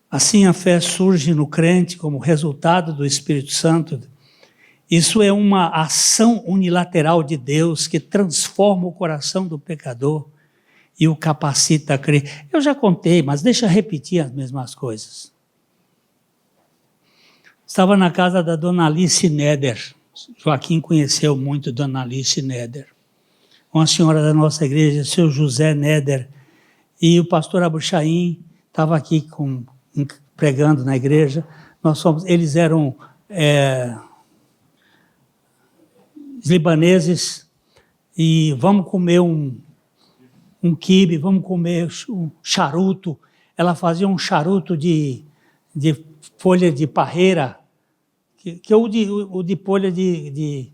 Assim a fé surge no crente como resultado do Espírito Santo. Isso é uma ação unilateral de Deus que transforma o coração do pecador e o capacita a crer. Eu já contei, mas deixa eu repetir as mesmas coisas. Estava na casa da dona Alice Neder. Joaquim conheceu muito dona Alice Neder. Uma senhora da nossa igreja, seu José Neder. E o pastor Abuchaim estava aqui pregando na igreja. Eles eram libaneses, e vamos comer um quibe, vamos comer um charuto. Ela fazia um charuto de folha de parreira, que o de folha de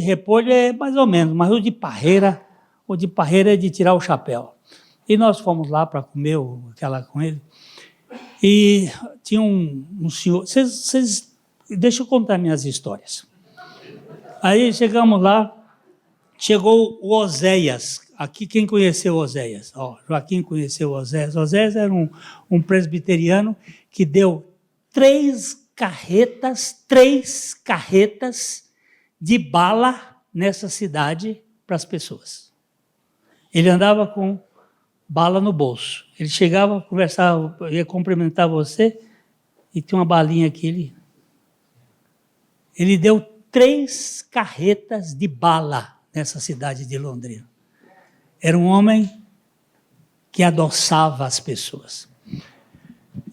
repolho é mais ou menos, mas o de parreira é de tirar o chapéu. E nós fomos lá para comer aquela com ele, e tinha um senhor, deixa eu contar minhas histórias. Aí chegamos lá, chegou o Oséias. Aqui quem conheceu Oséias? Joaquim conheceu Oséias. Oséias era um presbiteriano que deu 3 carretas de bala nessa cidade para as pessoas. Ele andava com bala no bolso. Ele chegava, conversava, ia cumprimentar você, e tinha uma balinha aqui. Ele deu 3 carretas de bala nessa cidade de Londrina. Era um homem que adoçava as pessoas.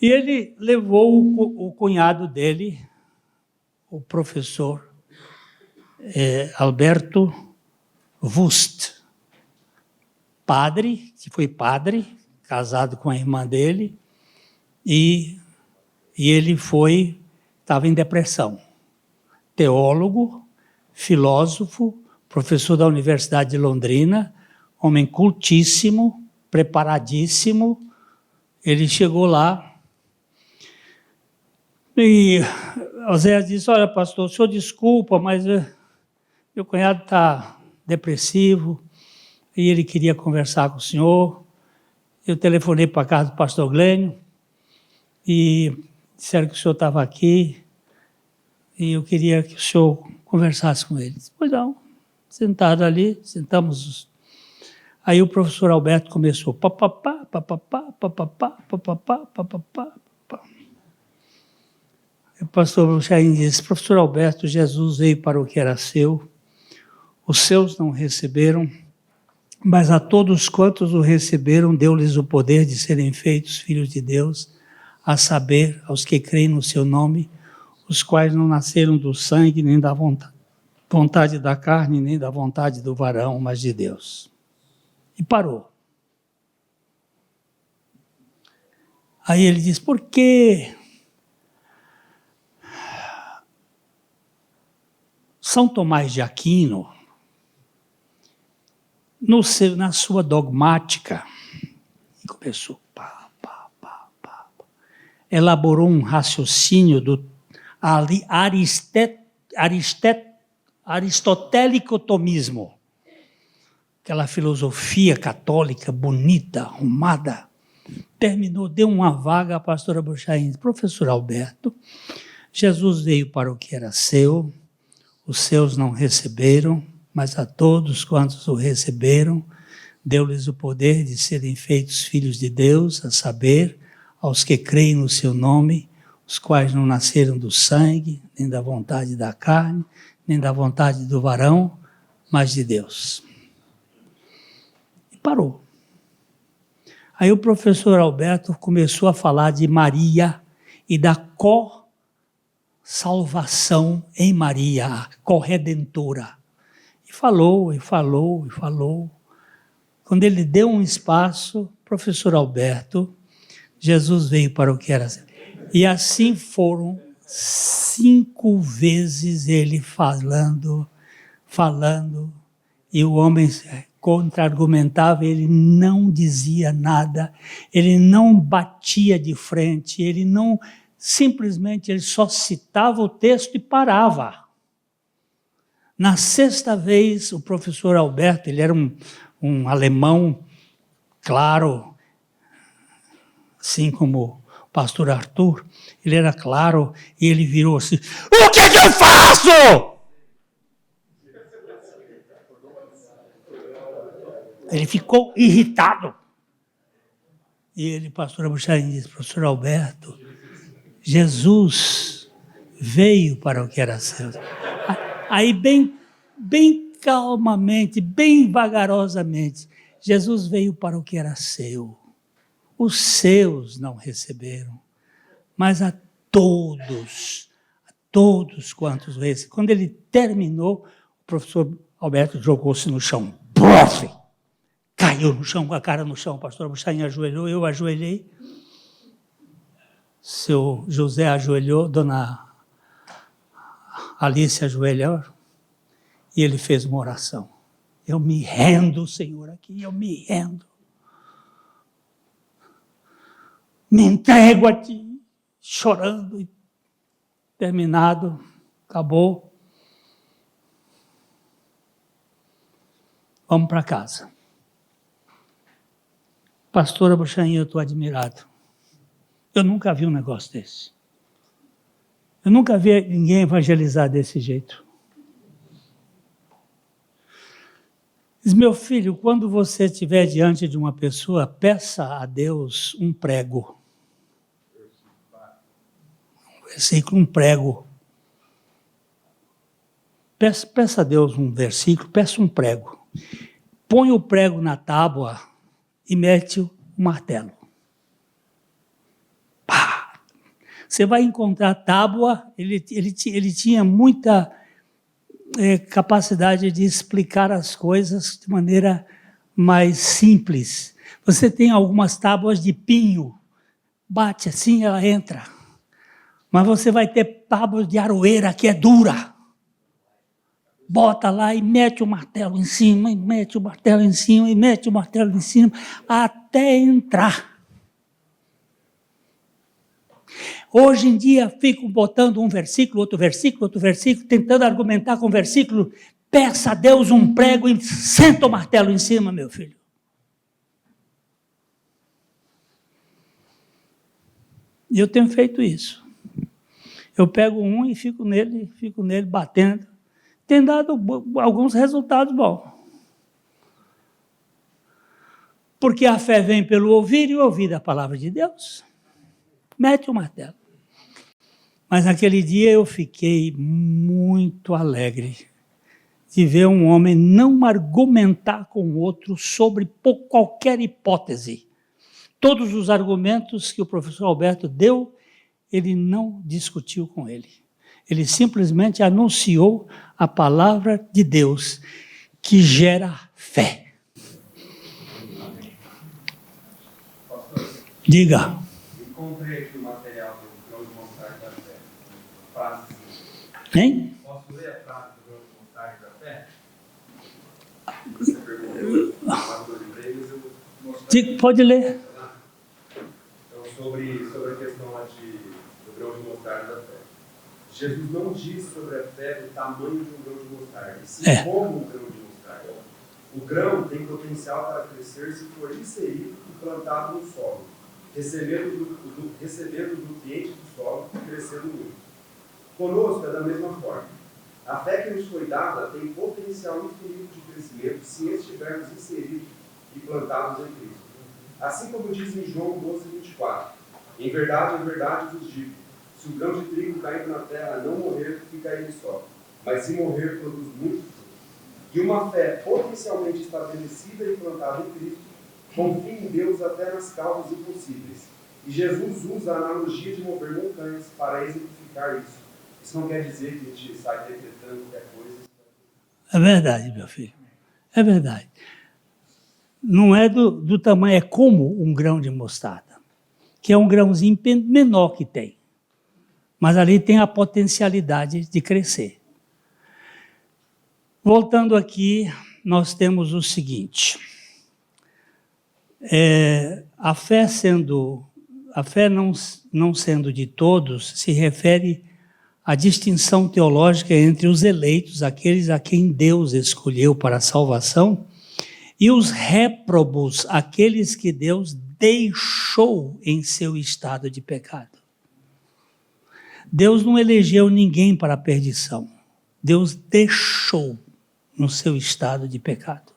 E ele levou o cunhado dele, o professor Alberto Wust, padre, que foi padre, casado com a irmã dele, e ele estava em depressão. Teólogo, filósofo, professor da Universidade de Londrina, homem cultíssimo, preparadíssimo. Ele chegou lá e Oséias disse: olha, pastor, o senhor desculpa, mas meu cunhado está depressivo e ele queria conversar com o senhor. Eu telefonei para a casa do pastor Glênio e disseram que o senhor estava aqui e eu queria que o senhor conversasse com ele. Pois não, sentado ali, sentamos. Aí o professor Alberto começou, papapá, papapá, papapá, papapá, papapá. O pastor Chaim disse: professor Alberto, Jesus veio para o que era seu, os seus não receberam, mas a todos quantos o receberam, deu-lhes o poder de serem feitos filhos de Deus, a saber, aos que creem no seu nome, os quais não nasceram do sangue, nem da vontade da carne, nem da vontade do varão, mas de Deus. E parou. Aí ele diz: por que São Tomás de Aquino, na sua dogmática, e começou, elaborou um raciocínio do aristotélico-tomismo, aquela filosofia católica bonita, arrumada. Terminou, deu uma vaga à pastora Buchaim. Professor Alberto, Jesus veio para o que era seu, os seus não receberam, mas a todos quantos o receberam, deu-lhes o poder de serem feitos filhos de Deus, a saber, aos que creem no seu nome, os quais não nasceram do sangue, nem da vontade da carne, nem da vontade do varão, mas de Deus. E parou. Aí o professor Alberto começou a falar de Maria e da co-salvação em Maria, a corredentora. E falou, e falou, e falou. Quando ele deu um espaço, professor Alberto, Jesus veio para o que era. E assim foram 5 vezes ele falando, e o homem contra-argumentava, ele não dizia nada, ele não batia de frente, ele não, simplesmente ele só citava o texto e parava. Na 6ª vez, o professor Alberto, ele era um alemão, claro, assim como o pastor Arthur, ele era claro, e ele virou assim, o que eu faço? Ele ficou irritado. E ele, pastor Abuchain, disse, professor Alberto, Jesus veio para o que era seu. Aí, bem calmamente, bem vagarosamente, Jesus veio para o que era seu. Os seus não receberam, mas a todos quantos receberam. Quando ele terminou, o professor Alberto jogou-se no chão. Prof! Caiu no chão, com a cara no chão. O pastor Abuchain ajoelhou, eu ajoelhei. Seu José ajoelhou, dona Alice ajoelhou, e ele fez uma oração. Eu me rendo, Senhor, aqui, eu me rendo. Me entrego a Ti, chorando, e terminado, acabou. Vamos para casa. Pastora Abuchain, eu estou admirado. Eu nunca vi um negócio desse. Eu nunca vi ninguém evangelizar desse jeito. Diz, meu filho, quando você estiver diante de uma pessoa, peça a Deus um prego. Um versículo, um prego. Peça a Deus um versículo, peça um prego. Põe o prego na tábua e mete o martelo. Pá! Você vai encontrar a tábua, ele tinha muita capacidade de explicar as coisas de maneira mais simples. Você tem algumas tábuas de pinho, bate assim, ela entra. Mas você vai ter tábuas de aroeira que é dura. Bota lá e mete o martelo em cima, e mete o martelo em cima, e mete o martelo em cima, até entrar. Hoje em dia, ficam botando um versículo, outro versículo, tentando argumentar com o versículo. Peça a Deus um prego e senta o martelo em cima, meu filho. E eu tenho feito isso. Eu pego um e fico nele batendo. Tem dado alguns resultados bons. Porque a fé vem pelo ouvir e ouvir a palavra de Deus. Mete o martelo. Mas naquele dia eu fiquei muito alegre de ver um homem não argumentar com o outro sobre qualquer hipótese. Todos os argumentos que o professor Alberto deu, ele não discutiu com ele. Ele simplesmente anunciou a palavra de Deus, que gera fé. Diga. Encontrei aqui o material do grão de mostarda da fé. Frase. Hein? Posso ler a frase do grão de mostarda da fé? Você perguntou, pastor de Bregas, eu vou mostrar. Pode ler. Então, sobre a questão lá do grão de mostarda da fé. Jesus não diz sobre a fé do tamanho de um grão de mostarda, e sim como um grão de mostarda. O grão tem potencial para crescer se for inserido e plantado no solo, recebendo os nutrientes do solo e crescendo muito. Conosco é da mesma forma. A fé que nos foi dada tem potencial infinito de crescimento se estivermos inseridos e plantados em Cristo. Assim como diz em João 12:24, em verdade vos digo, Se o grão de trigo caído na terra não morrer, fica ele só, mas se morrer, produz muito fruto. E uma fé potencialmente estabelecida e plantada em Cristo, confia em Deus até nas causas impossíveis. E Jesus usa a analogia de mover montanhas para exemplificar isso. Isso não quer dizer que a gente sai decretando qualquer coisa. É verdade, meu filho. É verdade. Não é do tamanho, é como um grão de mostarda, que é um grãozinho menor que tem. Mas ali tem a potencialidade de crescer. Voltando aqui, nós temos o seguinte. A fé não sendo de todos se refere à distinção teológica entre os eleitos, aqueles a quem Deus escolheu para a salvação, e os réprobos, aqueles que Deus deixou em seu estado de pecado. Deus não elegeu ninguém para a perdição. Deus deixou no seu estado de pecado.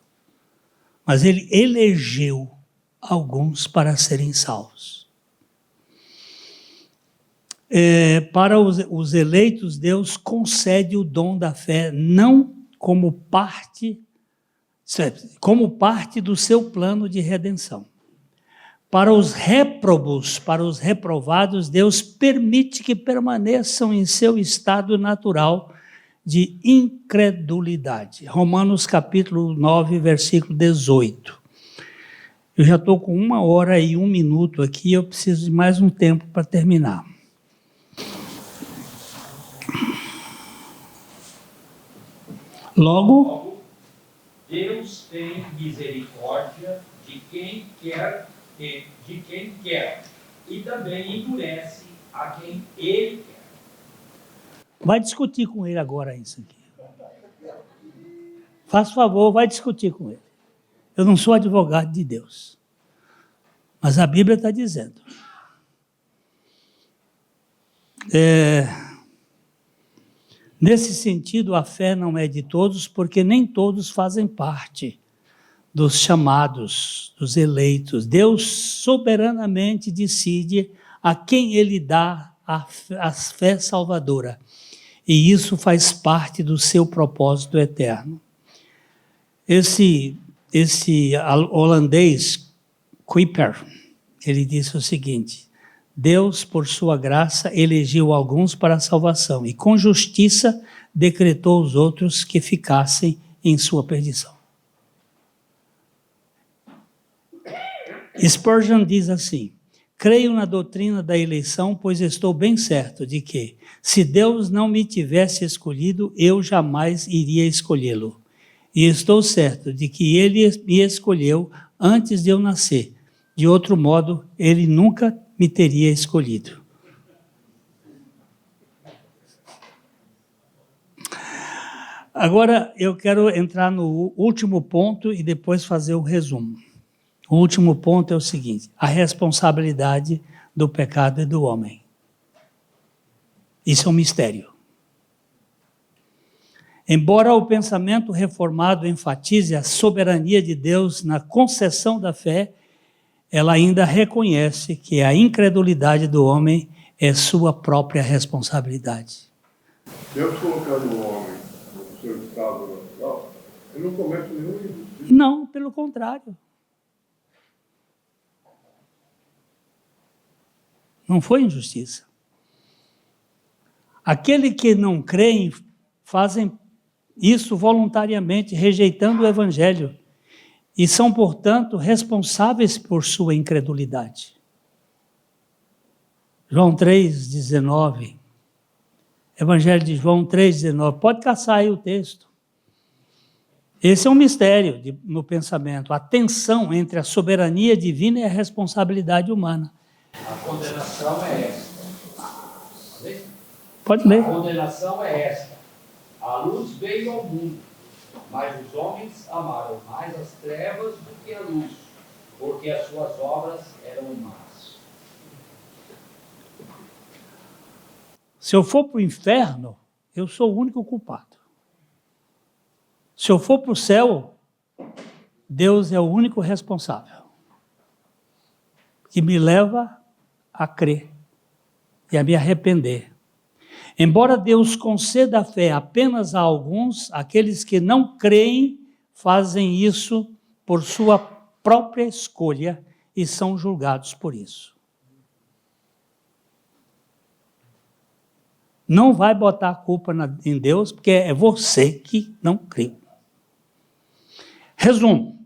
Mas ele elegeu alguns para serem salvos. Para os eleitos, Deus concede o dom da fé, não como parte do seu plano de redenção. Para os réprobos, para os reprovados, Deus permite que permaneçam em seu estado natural de incredulidade. Romanos capítulo 9, versículo 18. Eu já estou com 1 hora e 1 minuto aqui, eu preciso de mais um tempo para terminar. Logo, Deus tem misericórdia de quem quer, e também endurece a quem ele quer. vai discutir com ele agora isso aqui. Faz favor, vai discutir com ele. Eu não sou advogado de Deus, mas a Bíblia está dizendo. Nesse sentido, a fé não é de todos, porque nem todos fazem parte dos chamados, dos eleitos. Deus soberanamente decide a quem ele dá a fé salvadora. E isso faz parte do seu propósito eterno. Esse holandês, Kuyper, ele disse o seguinte: Deus, por sua graça, elegeu alguns para a salvação e, com justiça, decretou os outros que ficassem em sua perdição. Spurgeon diz assim: creio na doutrina da eleição, pois estou bem certo de que, se Deus não me tivesse escolhido, eu jamais iria escolhê-lo. E estou certo de que ele me escolheu antes de eu nascer. De outro modo, ele nunca me teria escolhido. Agora eu quero entrar no último ponto e depois fazer o resumo. O último ponto é o seguinte: a responsabilidade do pecado e do homem. Isso é um mistério. Embora o pensamento reformado enfatize a soberania de Deus na concessão da fé, ela ainda reconhece que a incredulidade do homem é sua própria responsabilidade. Deus colocando o homem no seu estado natural, ele não comete nenhuma injustiça. Não, pelo contrário. Não foi injustiça. Aquele que não creem fazem isso voluntariamente, rejeitando o Evangelho, e são, portanto, responsáveis por sua incredulidade. João 3,19, Evangelho de João 3,19, pode caçar aí o texto. Esse é um mistério no pensamento, a tensão entre a soberania divina e a responsabilidade humana. A condenação é esta. Pode ler. A condenação é esta. A luz veio ao mundo, mas os homens amaram mais as trevas do que a luz, porque as suas obras eram más. Se eu for para o inferno, eu sou o único culpado. Se eu for para o céu, Deus é o único responsável, que me leva a crer e a me arrepender. Embora Deus conceda a fé apenas a alguns, aqueles que não creem fazem isso por sua própria escolha e são julgados por isso. Não vai botar a culpa em Deus, porque é você que não crê. Resumo.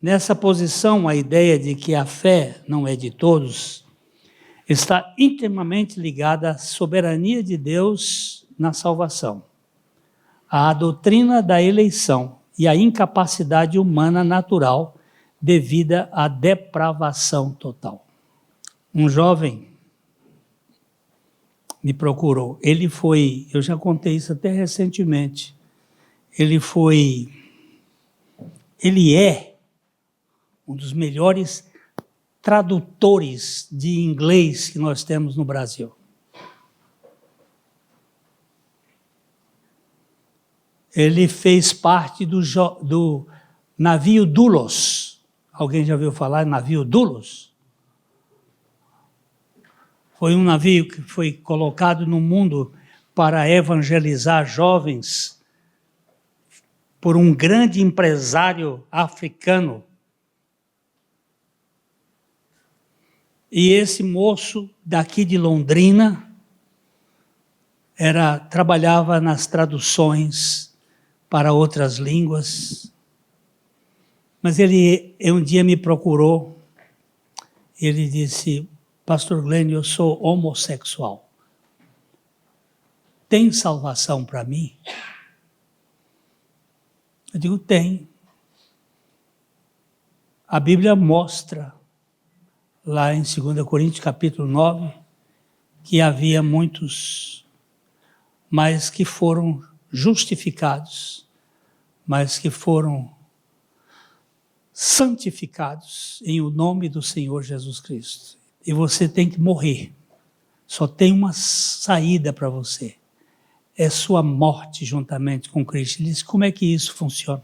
Nessa posição, a ideia de que a fé não é de todos está intimamente ligada à soberania de Deus na salvação, à doutrina da eleição e à incapacidade humana natural devida à depravação total. Um jovem me procurou. Eu já contei isso até recentemente, ele é um dos melhores tradutores de inglês que nós temos no Brasil. Ele fez parte do navio Doulos. Alguém já ouviu falar em navio Doulos? Foi um navio que foi colocado no mundo para evangelizar jovens por um grande empresário africano. E esse moço daqui de Londrina trabalhava nas traduções para outras línguas. Mas ele um dia me procurou, ele disse: Pastor Glenn, eu sou homossexual. Tem salvação para mim? Eu digo, tem. A Bíblia mostra, lá em 2 Coríntios capítulo 9, que havia muitos, mas que foram justificados, mas que foram santificados em o nome do Senhor Jesus Cristo. E você tem que morrer. Só tem uma saída para você. É sua morte juntamente com Cristo. Ele disse, como é que isso funciona?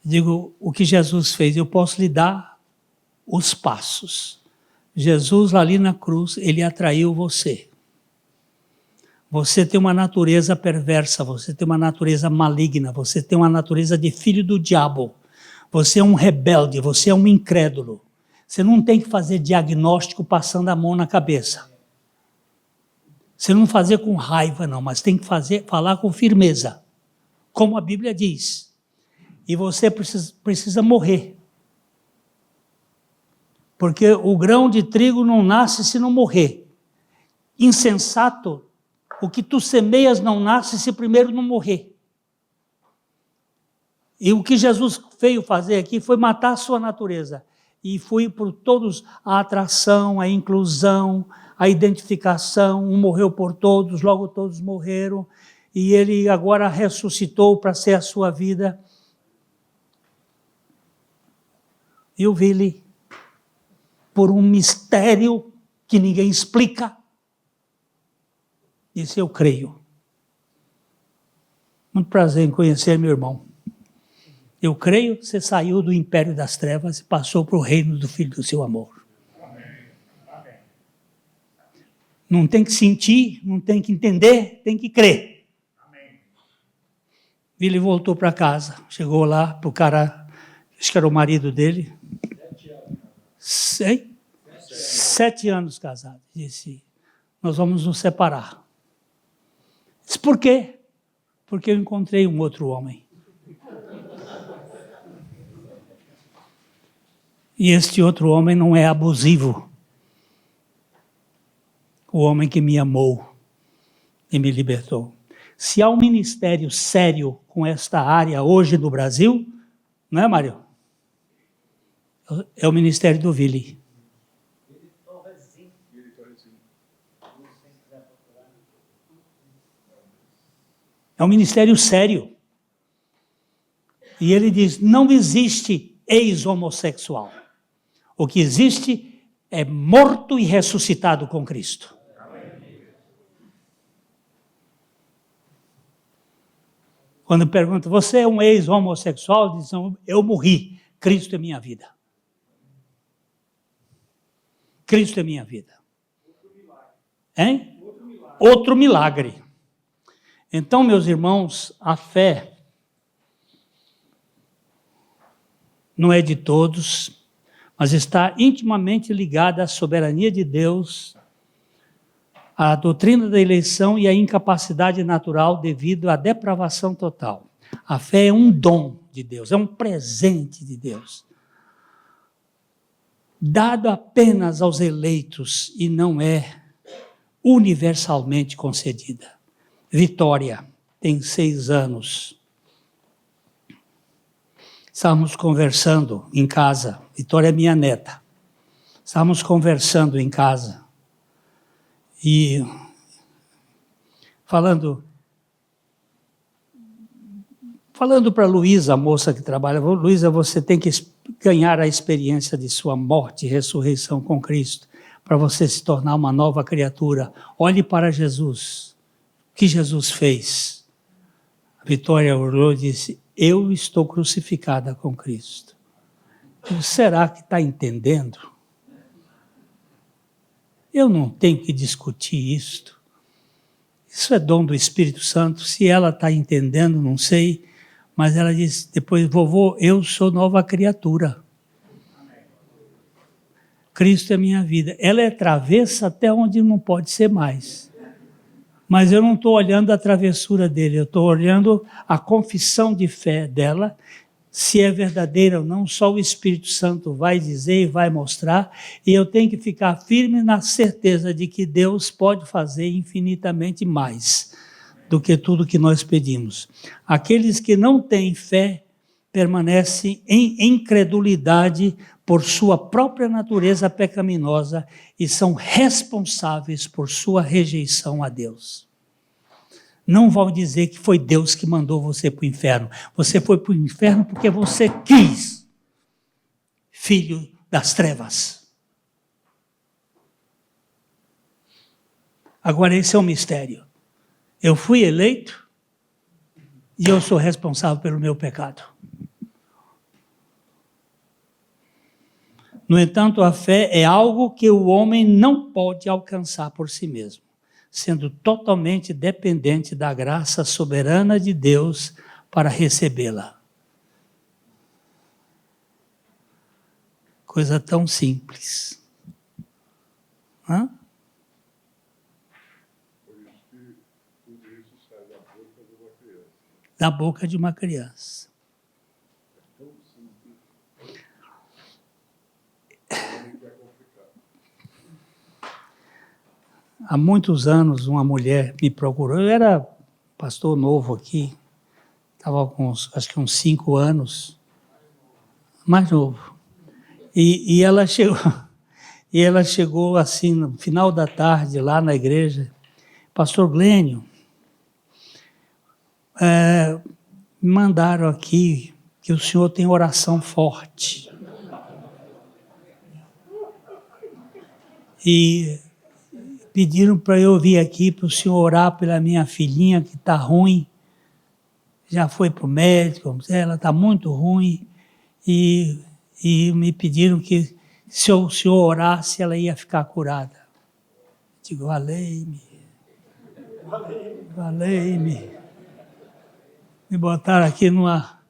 Eu digo, o que Jesus fez, eu posso lhe dar os passos. Jesus ali na cruz, ele atraiu você. Você tem uma natureza perversa, você tem uma natureza maligna, você tem uma natureza de filho do diabo. Você é um rebelde, você é um incrédulo. Você não tem que fazer diagnóstico passando a mão na cabeça. Você não fazer com raiva, não, mas tem que falar com firmeza, como a Bíblia diz. E você precisa morrer. Porque o grão de trigo não nasce se não morrer. Insensato, o que tu semeias não nasce se primeiro não morrer. E o que Jesus veio fazer aqui foi matar a sua natureza. E foi por todos a atração, a inclusão, a identificação. Um morreu por todos, logo todos morreram. E ele agora ressuscitou para ser a sua vida. Eu vi-lhe por um mistério que ninguém explica. Disse, eu creio. Muito prazer em conhecer meu irmão. Eu creio que você saiu do império das trevas e passou para o reino do Filho do seu amor. Amém. Não tem que sentir, não tem que entender, tem que crer. Amém. Ele voltou para casa, chegou lá para o cara, acho que era o marido dele. 7 anos casado. Disse, nós vamos nos separar. Disse, por quê? Porque eu encontrei um outro homem. E este outro homem não é abusivo. O homem que me amou e me libertou. Se há um ministério sério com esta área hoje no Brasil, não é, Mário? É o ministério do Vili. É um ministério sério. E ele diz, não existe ex-homossexual. O que existe é morto e ressuscitado com Cristo. Quando pergunta, você é um ex-homossexual? Diz, eu morri, Cristo é minha vida. Cristo é minha vida. Hein? Outro milagre. Então, meus irmãos, a fé não é de todos, mas está intimamente ligada à soberania de Deus, à doutrina da eleição e à incapacidade natural devido à depravação total. A fé é um dom de Deus, é um presente de Deus, dado apenas aos eleitos e não é universalmente concedida. Vitória tem 6 anos. Estávamos conversando em casa, Vitória é minha neta. Estávamos conversando em casa e falando para Luísa, a moça que trabalha, Luísa, você tem que ganhar a experiência de sua morte e ressurreição com Cristo, para você se tornar uma nova criatura. Olhe para Jesus. O que Jesus fez? A Vitória olhou e disse, eu estou crucificada com Cristo. Será que está entendendo? Eu não tenho que discutir isto. Isso é dom do Espírito Santo. Se ela está entendendo, não sei. Mas ela disse depois, vovô, eu sou nova criatura. Cristo é minha vida. Ela é travessa até onde não pode ser mais. Mas eu não estou olhando a travessura dele, eu estou olhando a confissão de fé dela, se é verdadeira ou não, só o Espírito Santo vai dizer e vai mostrar, e eu tenho que ficar firme na certeza de que Deus pode fazer infinitamente mais do que tudo que nós pedimos. Aqueles que não têm fé permanecem em incredulidade por sua própria natureza pecaminosa e são responsáveis por sua rejeição a Deus. Não vão dizer que foi Deus que mandou você para o inferno. Você foi para o inferno porque você quis, filho das trevas. Agora esse é um mistério. Eu fui eleito e eu sou responsável pelo meu pecado. No entanto, a fé é algo que o homem não pode alcançar por si mesmo, sendo totalmente dependente da graça soberana de Deus para recebê-la. Coisa tão simples. Hã? Tudo isso sai da boca de uma criança. Da boca de uma criança. Há muitos anos, uma mulher me procurou. Eu era pastor novo aqui, estava com acho que uns 5 anos, mais novo. E ela chegou assim, no final da tarde, lá na igreja, pastor Glênio, me mandaram aqui que o senhor tem oração forte. E pediram para eu vir aqui para o senhor orar pela minha filhinha que está ruim. Já foi para o médico, ela está muito ruim. E me pediram que se o senhor orasse, ela ia ficar curada. Digo, valei-me. Valei-me. Me botaram aqui numa...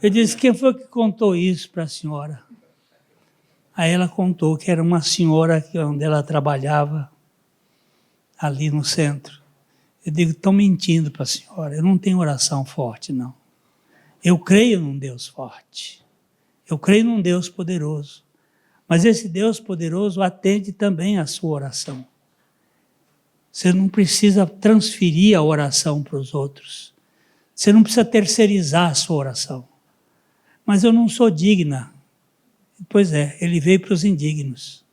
Eu disse, quem foi que contou isso para a senhora? Aí ela contou que era uma senhora onde ela trabalhava, ali no centro. Eu digo, estão mentindo para a senhora, eu não tenho oração forte, não. Eu creio num Deus forte. Eu creio num Deus poderoso. Mas esse Deus poderoso atende também a sua oração. Você não precisa transferir a oração para os outros. Você não precisa terceirizar a sua oração. Mas eu não sou digna. Pois é, ele veio para os indignos.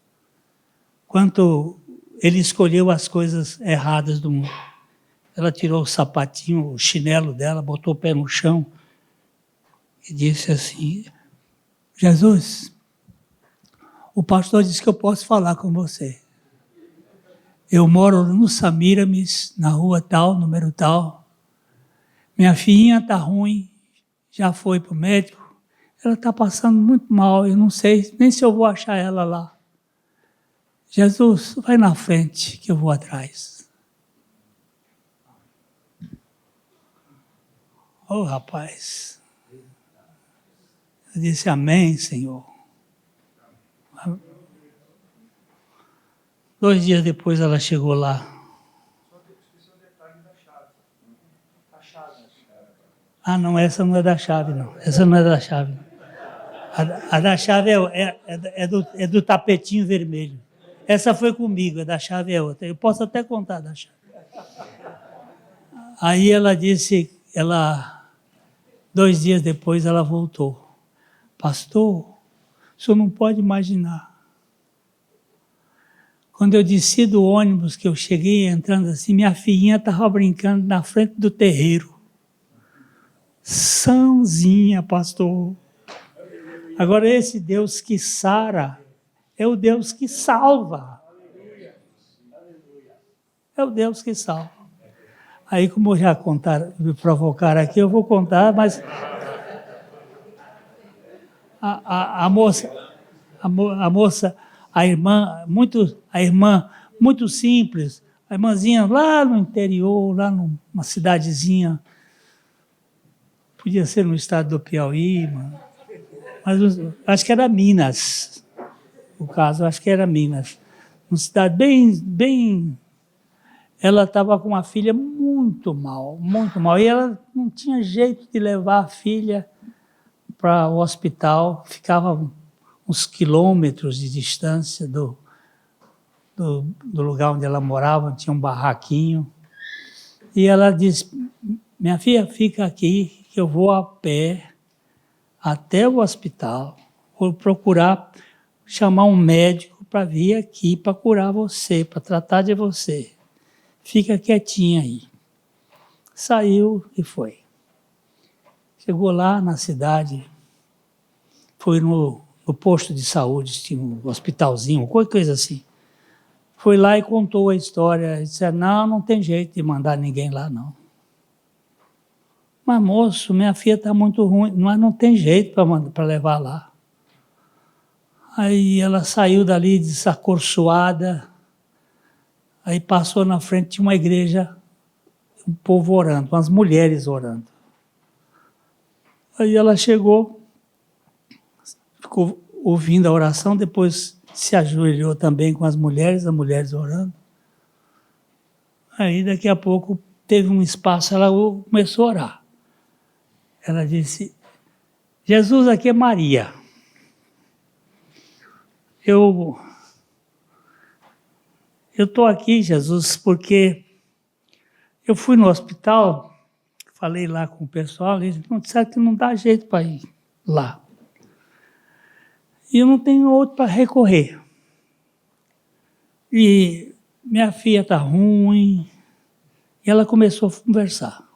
Quanto ele escolheu as coisas erradas do mundo. Ela tirou o sapatinho, o chinelo dela, botou o pé no chão e disse assim, Jesus, o pastor disse que eu posso falar com você. Eu moro no Samiramis, na rua tal, número tal. Minha filhinha está ruim, já foi para o médico. Ela está passando muito mal, eu não sei nem se eu vou achar ela lá. Jesus, vai na frente que eu vou atrás. Oh, rapaz. Eu disse, amém, Senhor. 2 dias depois ela chegou lá. Só esqueci o detalhe da chave. A chave. Ah, não, essa não é da chave, não. Essa não é da chave. A da chave é do tapetinho vermelho. Essa foi comigo, a da chave é outra. Eu posso até contar da chave. Aí ela disse, 2 dias depois ela voltou. Pastor, o senhor não pode imaginar. Quando eu desci do ônibus, que eu cheguei entrando assim, minha filhinha estava brincando na frente do terreiro. Sãozinha, pastor. Agora, esse Deus que sara é o Deus que salva. É o Deus que salva. Aí, como já contaram, me provocaram aqui, eu vou contar, mas a irmã muito simples, a irmãzinha lá no interior, lá numa cidadezinha, podia ser no estado do Piauí, mas acho que era Minas, o caso, acho que era Minas. Uma cidade bem... Ela estava com uma filha muito mal, e ela não tinha jeito de levar a filha para o hospital, ficava uns quilômetros de distância do lugar onde ela morava, tinha um barraquinho. E ela disse, minha filha, fica aqui, que eu vou a pé até o hospital, vou procurar chamar um médico para vir aqui para curar você, para tratar de você. Fica quietinha aí. Saiu e foi. Chegou lá na cidade, foi no posto de saúde, tinha um hospitalzinho, qualquer coisa assim. Foi lá e contou a história. Disse, não tem jeito de mandar ninguém lá, não. Mas, moço, minha filha está muito ruim, mas não tem jeito para levar lá. Aí ela saiu dali desacorçoada, aí passou na frente, tinha uma igreja, um povo orando, umas mulheres orando. Aí ela chegou, ficou ouvindo a oração, depois se ajoelhou também com as mulheres orando. Aí daqui a pouco teve um espaço, ela começou a orar. Ela disse, Jesus, aqui é Maria. Eu estou aqui, Jesus, porque eu fui no hospital, falei lá com o pessoal, eles disseram que não dá jeito para ir lá. E eu não tenho outro para recorrer. E minha filha está ruim. E ela começou a conversar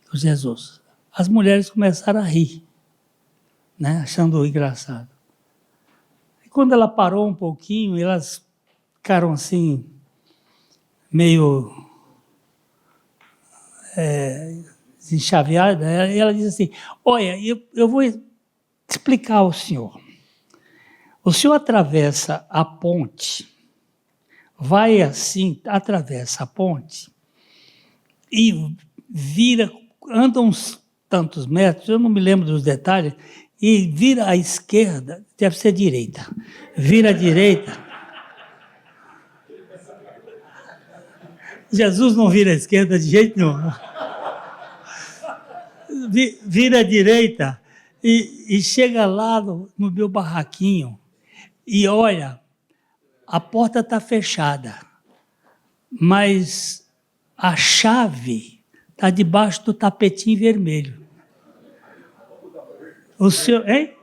com Jesus. As mulheres começaram a rir, né, achando engraçado. E quando ela parou um pouquinho, elas ficaram assim, meio desenchaveadas. E ela disse assim, olha, eu vou explicar ao senhor. O senhor atravessa a ponte, vai assim, atravessa a ponte e vira, anda uns tantos metros, eu não me lembro dos detalhes, e vira à esquerda, deve ser direita, vira à direita. Jesus não vira à esquerda de jeito nenhum. Vira à direita e chega lá no meu barraquinho e olha, a porta está fechada, mas a chave está debaixo do tapetinho vermelho. O senhor, hein?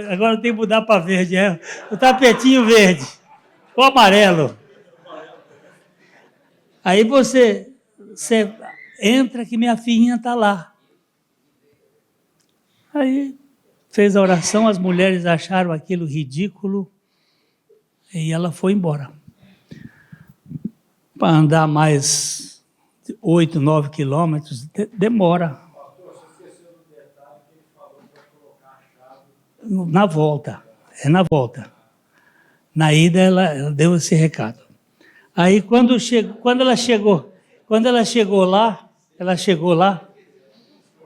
Agora tem que mudar para verde, o tapetinho verde, o amarelo. Aí você entra que minha filhinha está lá. Aí fez a oração, as mulheres acharam aquilo ridículo e ela foi embora. Para andar mais 8, 9 quilômetros, demora. Pastor, você esqueceu do detalhe que ele falou para colocar a chave Na volta, é na volta. Na ida ela deu esse recado. Aí quando ela chegou lá,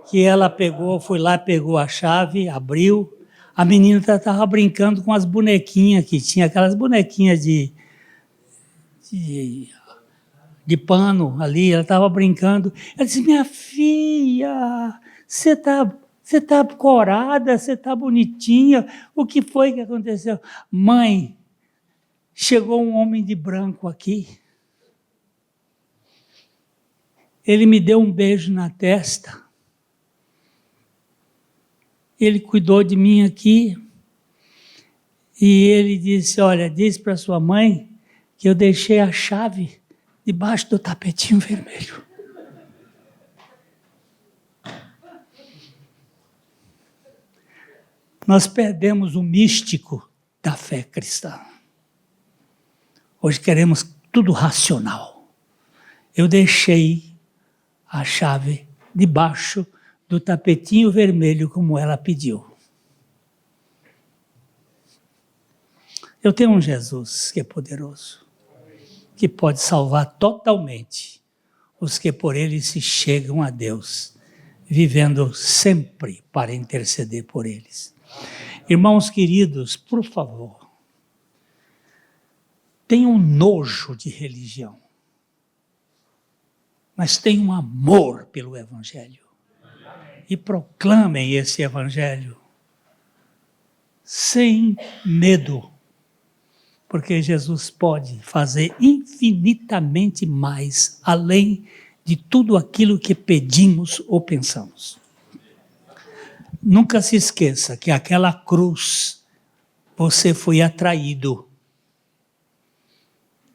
que ela foi lá, pegou a chave, abriu, a menina estava brincando com as bonequinhas que tinha, aquelas bonequinhas de pano ali, ela estava brincando. Ela disse, minha filha, você tá corada, você está bonitinha, o que foi que aconteceu? Mãe, chegou um homem de branco aqui, ele me deu um beijo na testa, ele cuidou de mim aqui, e ele disse, olha, diz para sua mãe que eu deixei a chave debaixo do tapetinho vermelho. Nós perdemos o místico da fé cristã. Hoje queremos tudo racional. Eu deixei a chave debaixo do tapetinho vermelho, como ela pediu. Eu tenho um Jesus que é poderoso, que pode salvar totalmente os que por ele se chegam a Deus, vivendo sempre para interceder por eles. Irmãos queridos, por favor, tenham nojo de religião, mas tenham amor pelo Evangelho. E proclamem esse Evangelho sem medo, porque Jesus pode fazer infinitamente mais, além de tudo aquilo que pedimos ou pensamos. Nunca se esqueça que aquela cruz, você foi atraído.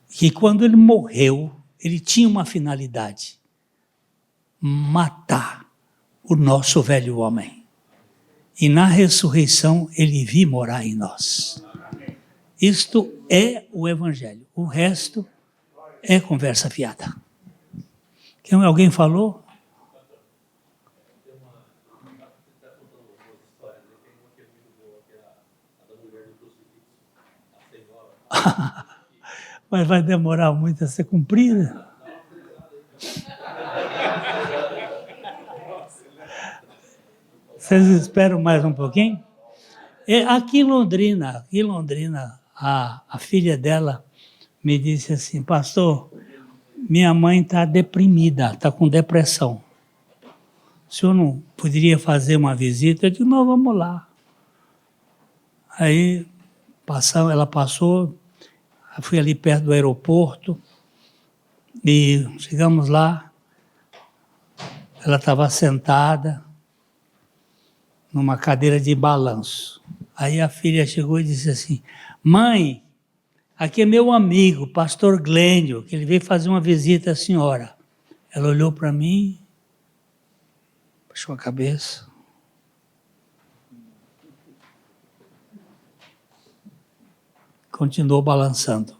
Que quando ele morreu, ele tinha uma finalidade: matar o nosso velho homem. E na ressurreição, ele vir morar em nós. Isto é o Evangelho. O resto é conversa fiada. Alguém falou? Mas vai demorar muito a ser cumprida. Vocês esperam mais um pouquinho? Aqui em Londrina, a filha dela me disse assim, pastor, minha mãe está deprimida, está com depressão. O senhor não poderia fazer uma visita? Eu disse, não, vamos lá. Aí ela passou, fui ali perto do aeroporto e chegamos lá, ela estava sentada numa cadeira de balanço. Aí a filha chegou e disse assim, mãe, aqui é meu amigo, pastor Glênio, que ele veio fazer uma visita à senhora. Ela olhou para mim, baixou a cabeça. Continuou balançando.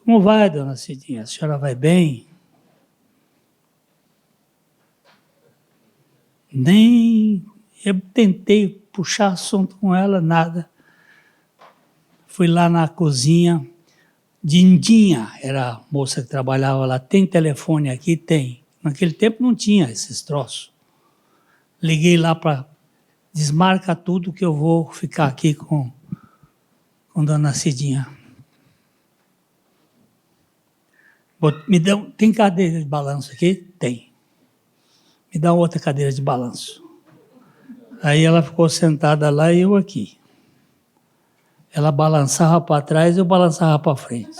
Como vai, dona Cidinha? A senhora vai bem? Eu tentei puxar assunto com ela, nada. Fui lá na cozinha, Dindinha, era a moça que trabalhava lá, tem telefone aqui? Tem. Naquele tempo não tinha esses troços. Liguei lá para desmarca tudo que eu vou ficar aqui com dona Cidinha. Tem cadeira de balanço aqui? Tem. Me dá outra cadeira de balanço. Aí ela ficou sentada lá e eu aqui. Ela balançava para trás, eu balançava para frente.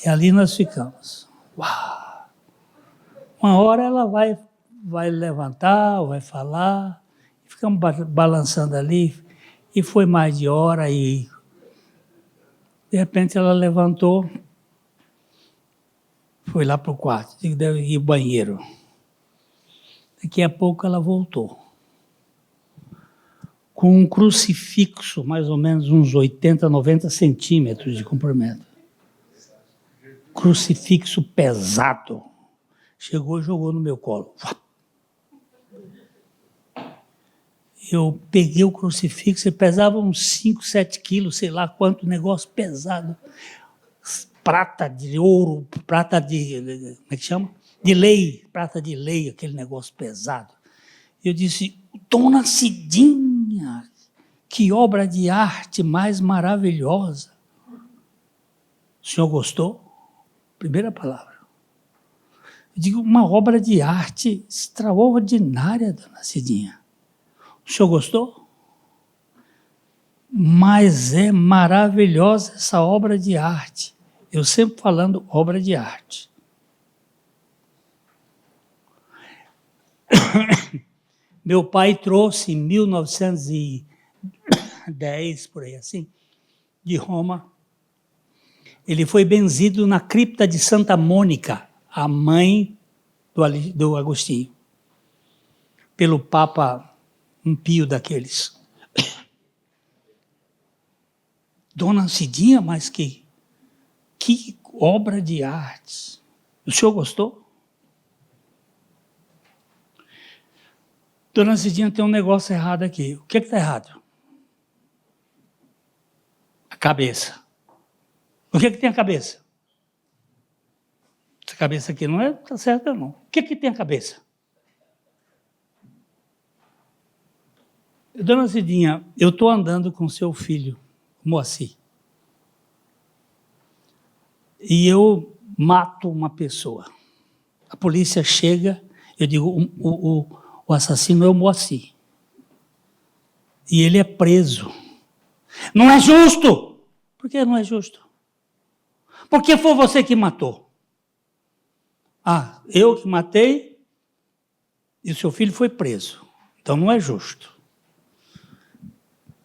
E ali nós ficamos. Uau! Uma hora ela vai levantar, vai falar. Ficamos balançando ali. E foi mais de hora e de repente ela levantou, foi lá para o quarto, deve ir ao banheiro. Daqui a pouco ela voltou, com um crucifixo, mais ou menos uns 80, 90 centímetros de comprimento. Crucifixo pesado. Chegou e jogou no meu colo. eu peguei o crucifixo, ele pesava uns 5, 7 quilos, sei lá quanto, negócio pesado. Prata de ouro, prata de, como é que chama? De lei, prata de lei, aquele negócio pesado. Eu disse, Dona Cidinha, que obra de arte mais maravilhosa. O senhor gostou? Primeira palavra. Eu digo, uma obra de arte extraordinária, Dona Cidinha. O senhor gostou? Mas é maravilhosa essa obra de arte. Eu sempre falando obra de arte. Meu pai trouxe em 1910, por aí assim, de Roma. Ele foi benzido na cripta de Santa Mônica, a mãe do Agostinho, pelo Papa um Pio daqueles. Dona Cidinha, mas que obra de arte. O senhor gostou? Dona Cidinha, tem um negócio errado aqui. O que está errado? A cabeça. O que tem a cabeça? Essa cabeça aqui não está certa, não. O que tem a cabeça? Dona Cidinha, eu estou andando com seu filho, Moacir. E eu mato uma pessoa. A polícia chega, eu digo, o assassino é o Moacir. E ele é preso. Não é justo! Por que não é justo? Porque foi você que matou. Ah, eu que matei e o seu filho foi preso. Então não é justo.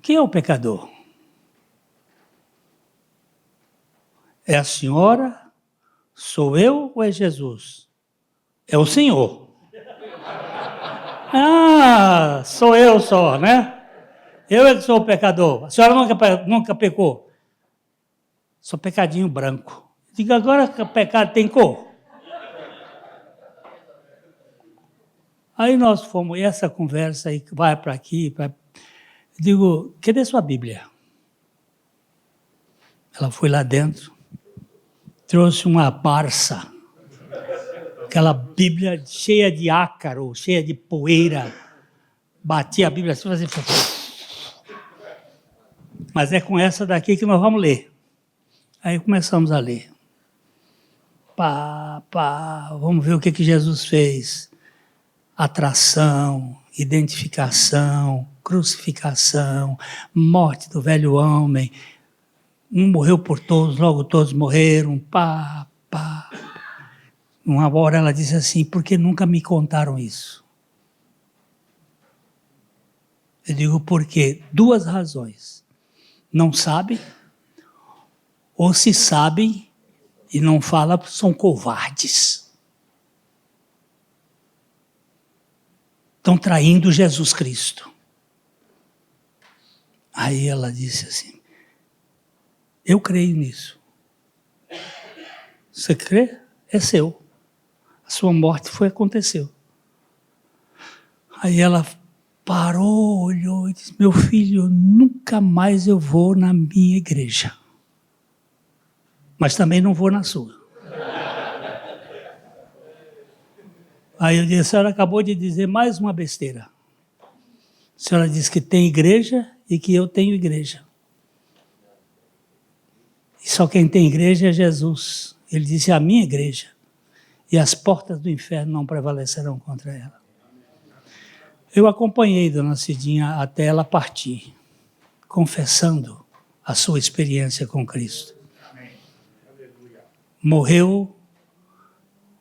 Quem é o pecador? É a senhora? Sou eu ou é Jesus? É o Senhor. Ah, sou eu só, né? Eu é que sou o pecador. A senhora nunca pecou? Sou pecadinho branco. Diga agora que o pecado tem cor. Aí nós fomos, e essa conversa aí vai para aqui, digo, cadê sua Bíblia? Ela foi lá dentro, trouxe uma Barça, aquela Bíblia cheia de ácaro, cheia de poeira, batia a Bíblia assim, fazia... Mas é com essa daqui que nós vamos ler. Aí começamos a ler. Vamos ver o que Jesus fez. Atração, identificação, crucificação, morte do velho homem. Um morreu por todos, logo todos morreram. Uma hora ela disse assim, por que nunca me contaram isso? Eu digo, por quê? 2 razões. Não sabem, ou se sabem e não falam, são covardes. Estão traindo Jesus Cristo. Aí ela disse assim, eu creio nisso. Você crê? É seu. A sua morte aconteceu. Aí ela parou, olhou e disse, meu filho, nunca mais eu vou na minha igreja. Mas também não vou na sua. Aí eu disse, a senhora acabou de dizer mais uma besteira. A senhora disse que tem igreja e que eu tenho igreja. E só quem tem igreja é Jesus. Ele disse, a minha igreja. E as portas do inferno não prevalecerão contra ela. Eu acompanhei Dona Cidinha até ela partir, confessando a sua experiência com Cristo. Morreu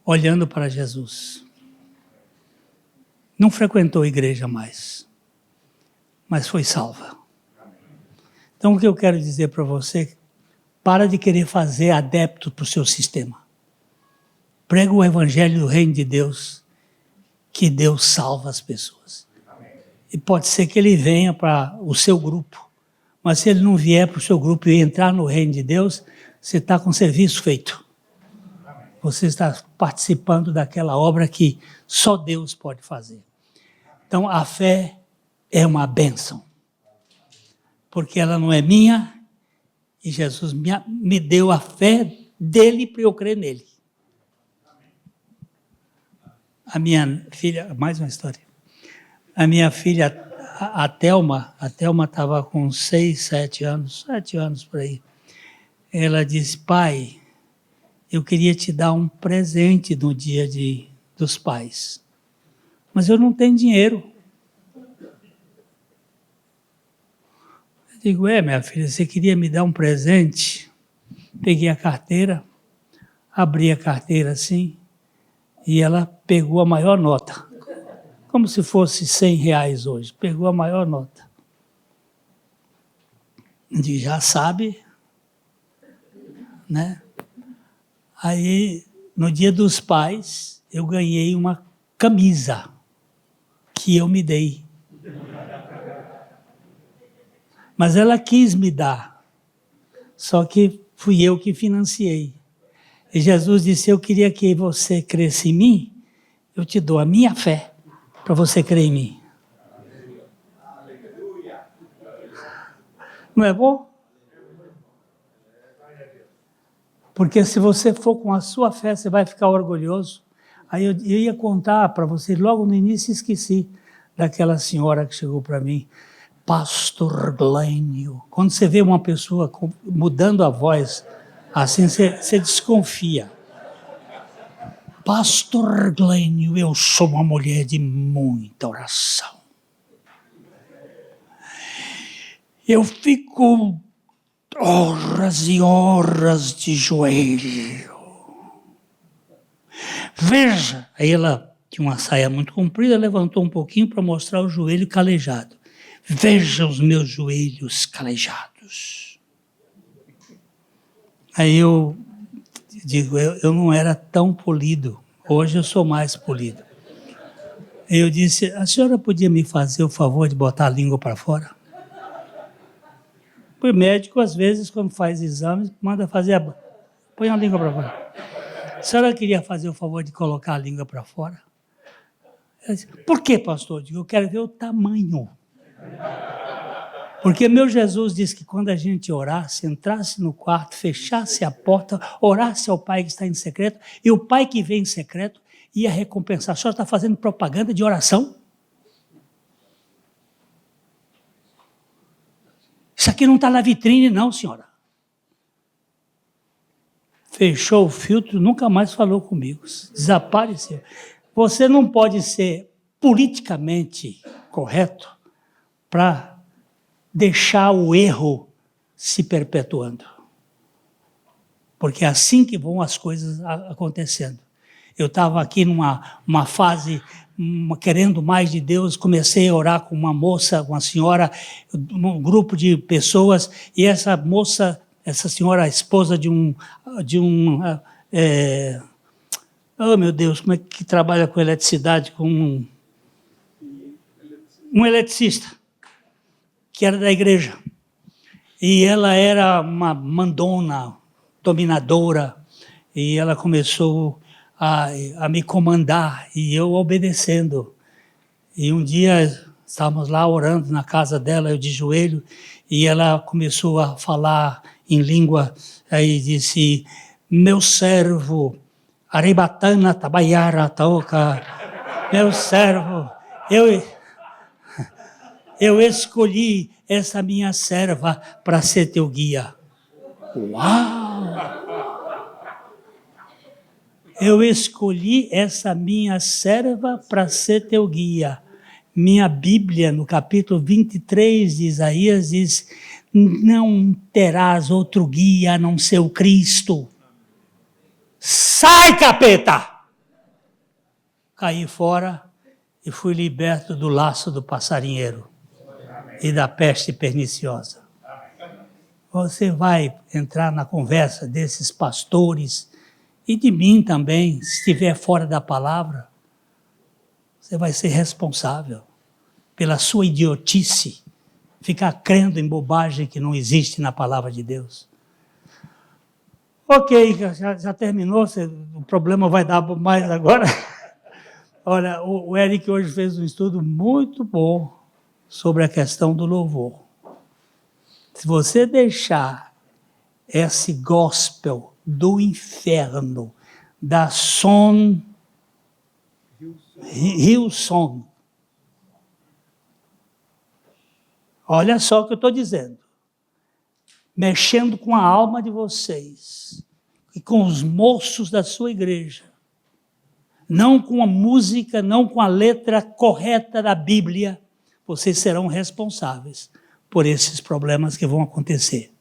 olhando para Jesus. Não frequentou a igreja mais, mas foi salva. Então o que eu quero dizer para você, para de querer fazer adepto para o seu sistema. Prega o evangelho do reino de Deus, que Deus salva as pessoas. E pode ser que ele venha para o seu grupo, mas se ele não vier para o seu grupo e entrar no reino de Deus, você está com serviço feito. Você está participando daquela obra que só Deus pode fazer. Então, a fé é uma bênção. Porque ela não é minha e Jesus me deu a fé dele para eu crer nele. A minha filha, mais uma história. A minha filha, a Thelma estava com 6, 7 anos por aí. Ela disse, pai, eu queria te dar um presente no dia dos pais, mas eu não tenho dinheiro. Eu digo, minha filha, você queria me dar um presente? Peguei a carteira, abri a carteira assim, e ela pegou a maior nota, como se fosse R$100 hoje, pegou a maior nota. Eu digo, já sabe, né? Aí, no dia dos pais, eu ganhei uma camisa que eu me dei. Mas ela quis me dar, só que fui eu que financiei. E Jesus disse, eu queria que você cresça em mim, eu te dou a minha fé para você crer em mim. Não é bom? Porque se você for com a sua fé, você vai ficar orgulhoso. Aí eu ia contar para você, logo no início esqueci daquela senhora que chegou para mim, Pastor Glênio. Quando você vê uma pessoa mudando a voz, assim você desconfia. Pastor Glênio, eu sou uma mulher de muita oração. Eu fico horas e horas de joelho. Veja, aí ela tinha uma saia muito comprida, levantou um pouquinho para mostrar o joelho calejado. Veja os meus joelhos calejados. Aí eu digo, eu não era tão polido, hoje eu sou mais polido. Eu disse, a senhora podia me fazer o favor de botar a língua para fora? O médico, às vezes, quando faz exames, manda fazer põe a língua para fora. A senhora queria fazer o favor de colocar a língua para fora? Ela disse, por que, pastor? Eu digo, eu quero ver o tamanho. Porque meu Jesus disse que quando a gente orasse, entrasse no quarto, fechasse a porta, orasse ao Pai que está em secreto, e o Pai que vem em secreto ia recompensar. A senhora está fazendo propaganda de oração? Isso aqui não está na vitrine não, senhora. Fechou o filtro, nunca mais falou comigo, desapareceu. Você não pode ser politicamente correto para deixar o erro se perpetuando. Porque é assim que vão as coisas acontecendo. Eu estava aqui numa fase querendo mais de Deus, comecei a orar com uma moça, uma senhora, um grupo de pessoas, e essa moça, essa senhora, a esposa oh meu Deus, como é que trabalha com eletricidade, com um eletricista, que era da igreja. E ela era uma mandona, dominadora, e ela começou a me comandar, e eu obedecendo. E um dia estávamos lá orando na casa dela, eu de joelho, e ela começou a falar em língua, aí disse, meu servo, Aribatana Tabaiara Taoka, meu servo, eu escolhi essa minha serva para ser teu guia. Uau! Eu escolhi essa minha serva para ser teu guia. Minha Bíblia, no capítulo 23 de Isaías, diz, não terás outro guia a não ser o Cristo. Sai, capeta! Caí fora e fui liberto do laço do passarinheiro e da peste perniciosa. Você vai entrar na conversa desses pastores e de mim também, se estiver fora da palavra, você vai ser responsável pela sua idiotice, ficar crendo em bobagem que não existe na palavra de Deus. Ok, já terminou, o problema vai dar mais agora. Olha, o Eric hoje fez um estudo muito bom, sobre a questão do louvor. Se você deixar esse gospel do inferno, da Hillsong, olha só o que eu estou dizendo, mexendo com a alma de vocês e com os moços da sua igreja, não com a música, não com a letra correta da Bíblia, vocês serão responsáveis por esses problemas que vão acontecer.